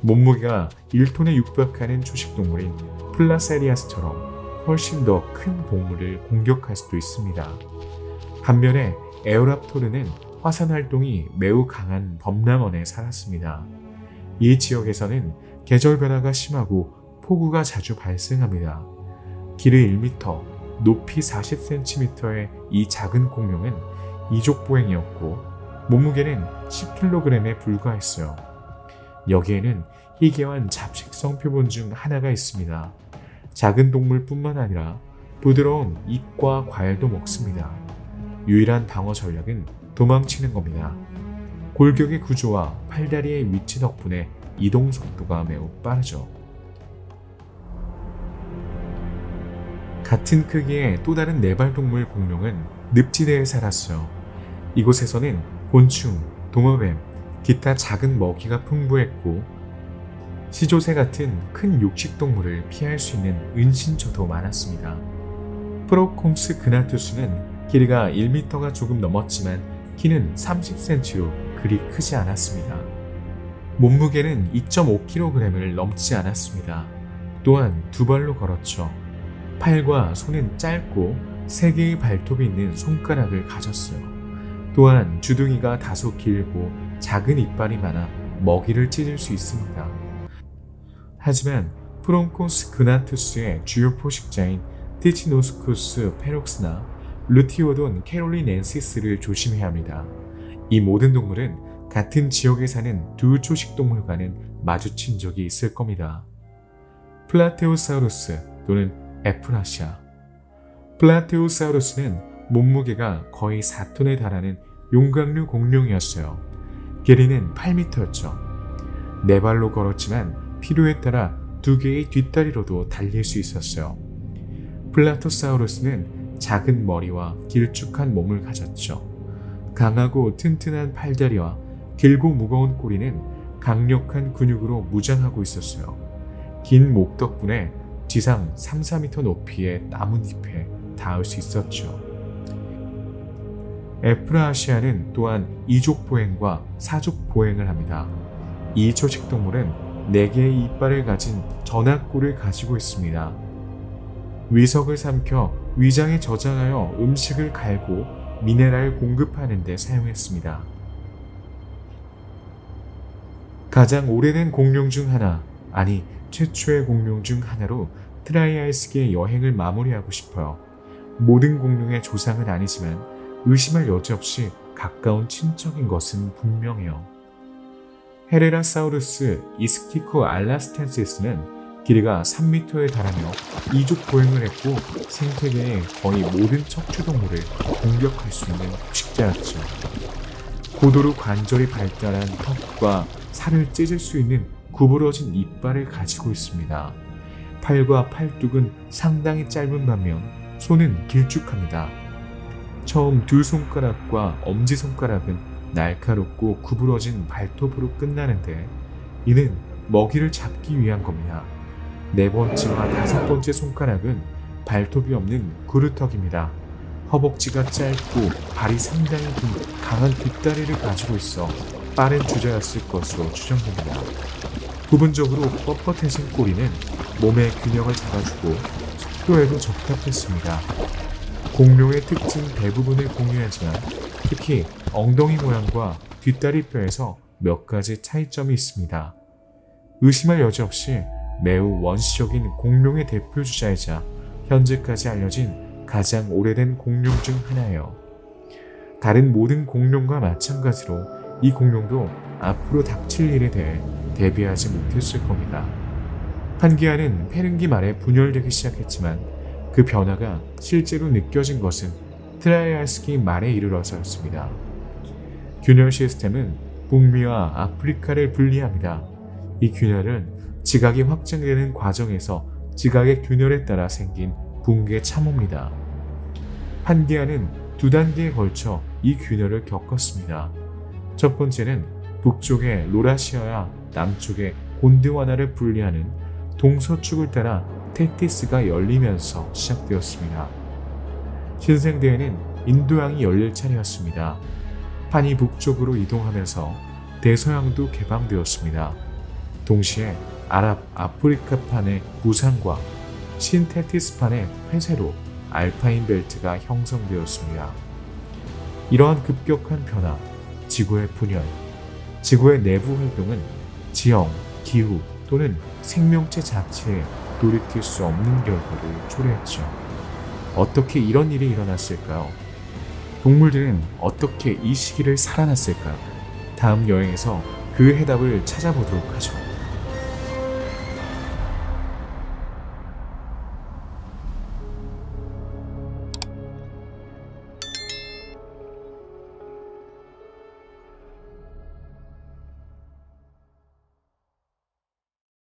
몸무게가 1톤에 육박하는 초식동물인 플라세리아스처럼 훨씬 더 큰 동물을 공격할 수도 있습니다. 반면에 에오랍토르는 화산 활동이 매우 강한 범람원에 살았습니다. 이 지역에서는 계절 변화가 심하고 폭우가 자주 발생합니다. 길이 1m, 높이 40cm의 이 작은 공룡은 이족보행이었고 몸무게는 10kg에 불과했어요. 여기에는 희귀한 잡식성 표본 중 하나가 있습니다. 작은 동물뿐만 아니라 부드러운 잎과 과일도 먹습니다. 유일한 방어 전략은 도망치는 겁니다. 골격의 구조와 팔다리의 위치 덕분에 이동 속도가 매우 빠르죠. 같은 크기의 또 다른 네발동물 공룡은 늪지대에 살았어요. 이곳에서는 곤충, 도마뱀, 기타 작은 먹이가 풍부했고 시조새 같은 큰 육식동물을 피할 수 있는 은신처도 많았습니다. 프로콤스 그나투스는 길이가 1m가 조금 넘었지만 키는 30cm로 그리 크지 않았습니다. 몸무게는 2.5kg을 넘지 않았습니다. 또한 두 발로 걸었죠. 팔과 손은 짧고 3개의 발톱이 있는 손가락을 가졌어요. 또한 주둥이가 다소 길고 작은 이빨이 많아 먹이를 찢을 수 있습니다. 하지만 프론코스 그나투스의 주요 포식자인 티치노스쿠스 페록스나 루티오돈 캐롤리넨시스를 조심해야 합니다. 이 모든 동물은 같은 지역에 사는 두 초식동물과는 마주친 적이 있을 겁니다. 플라테오사우루스 또는 에프라시아. 플라테오사우루스는 몸무게가 거의 4톤에 달하는 용광류 공룡이었어요. 길이는 8m였죠. 네 발로 걸었지만 필요에 따라 2개의 뒷다리로도 달릴 수 있었어요. 플라토사우루스는 작은 머리와 길쭉한 몸을 가졌죠. 강하고 튼튼한 팔다리와 길고 무거운 꼬리는 강력한 근육으로 무장하고 있었어요. 긴 목 덕분에 지상 3-4m 높이의 나뭇잎에 닿을 수 있었죠. 에프라시아는 또한 이족보행과 사족보행을 합니다. 이 초식동물은 4개의 이빨을 가진 전악골을 가지고 있습니다. 위석을 삼켜 위장에 저장하여 음식을 갈고 미네랄을 공급하는 데 사용했습니다. 가장 오래된 공룡 중 하나, 아니 최초의 공룡 중 하나로 트라이아이스기의 여행을 마무리하고 싶어요. 모든 공룡의 조상은 아니지만 의심할 여지 없이 가까운 친척인 것은 분명해요. 헤레라사우루스 이스키코 알라스텐시스는 길이가 3m에 달하며 이족 보행을 했고 생태계의 거의 모든 척추동물을 공격할 수 있는 포식자였죠. 고도로 관절이 발달한 턱과 살을 찢을 수 있는 구부러진 이빨을 가지고 있습니다. 팔과 팔뚝은 상당히 짧은 반면 손은 길쭉합니다. 처음 두 손가락과 엄지손가락은 날카롭고 구부러진 발톱으로 끝나는데 이는 먹이를 잡기 위한 겁니다. 네 번째와 다섯 번째 손가락은 발톱이 없는 구루턱입니다. 허벅지가 짧고 발이 상당히 긴 강한 뒷다리를 가지고 있어 빠른 주자였을 것으로 추정됩니다. 부분적으로 뻣뻣해진 꼬리는 몸의 균형을 잡아주고 속도에도 적합했습니다. 공룡의 특징 대부분을 공유하지만 특히 엉덩이 모양과 뒷다리 뼈에서 몇 가지 차이점이 있습니다. 의심할 여지 없이 매우 원시적인 공룡의 대표 주자이자 현재까지 알려진 가장 오래된 공룡 중 하나예요. 다른 모든 공룡과 마찬가지로 이 공룡도 앞으로 닥칠 일에 대해 대비하지 못했을 겁니다. 판기아는 페른기 말에 분열되기 시작했지만 그 변화가 실제로 느껴진 것은 트라이아스키 말에 이르러서였습니다. 균열 시스템은 북미와 아프리카를 분리합니다. 이 균열은 지각이 확장되는 과정에서 지각의 균열에 따라 생긴 붕괴 참호입니다. 판기아는 두 단계에 걸쳐 이 균열을 겪었습니다. 첫 번째는 북쪽의 로라시아와 남쪽의 곤드와나를 분리하는 동서축을 따라 테티스가 열리면서 시작되었습니다. 신생대에는 인도양이 열릴 차례였습니다. 판이 북쪽으로 이동하면서 대서양도 개방되었습니다. 동시에 아프리카판의 부상과 신테티스판의 폐쇄로 알파인 벨트가 형성되었습니다. 이러한 급격한 변화, 지구의 분열, 지구의 내부 활동은 지형, 기후 또는 생명체 자체에 돌이킬 수 없는 결과를 초래했죠. 어떻게 이런 일이 일어났을까요? 동물들은 어떻게 이 시기를 살아났을까요? 다음 여행에서 그 해답을 찾아보도록 하죠.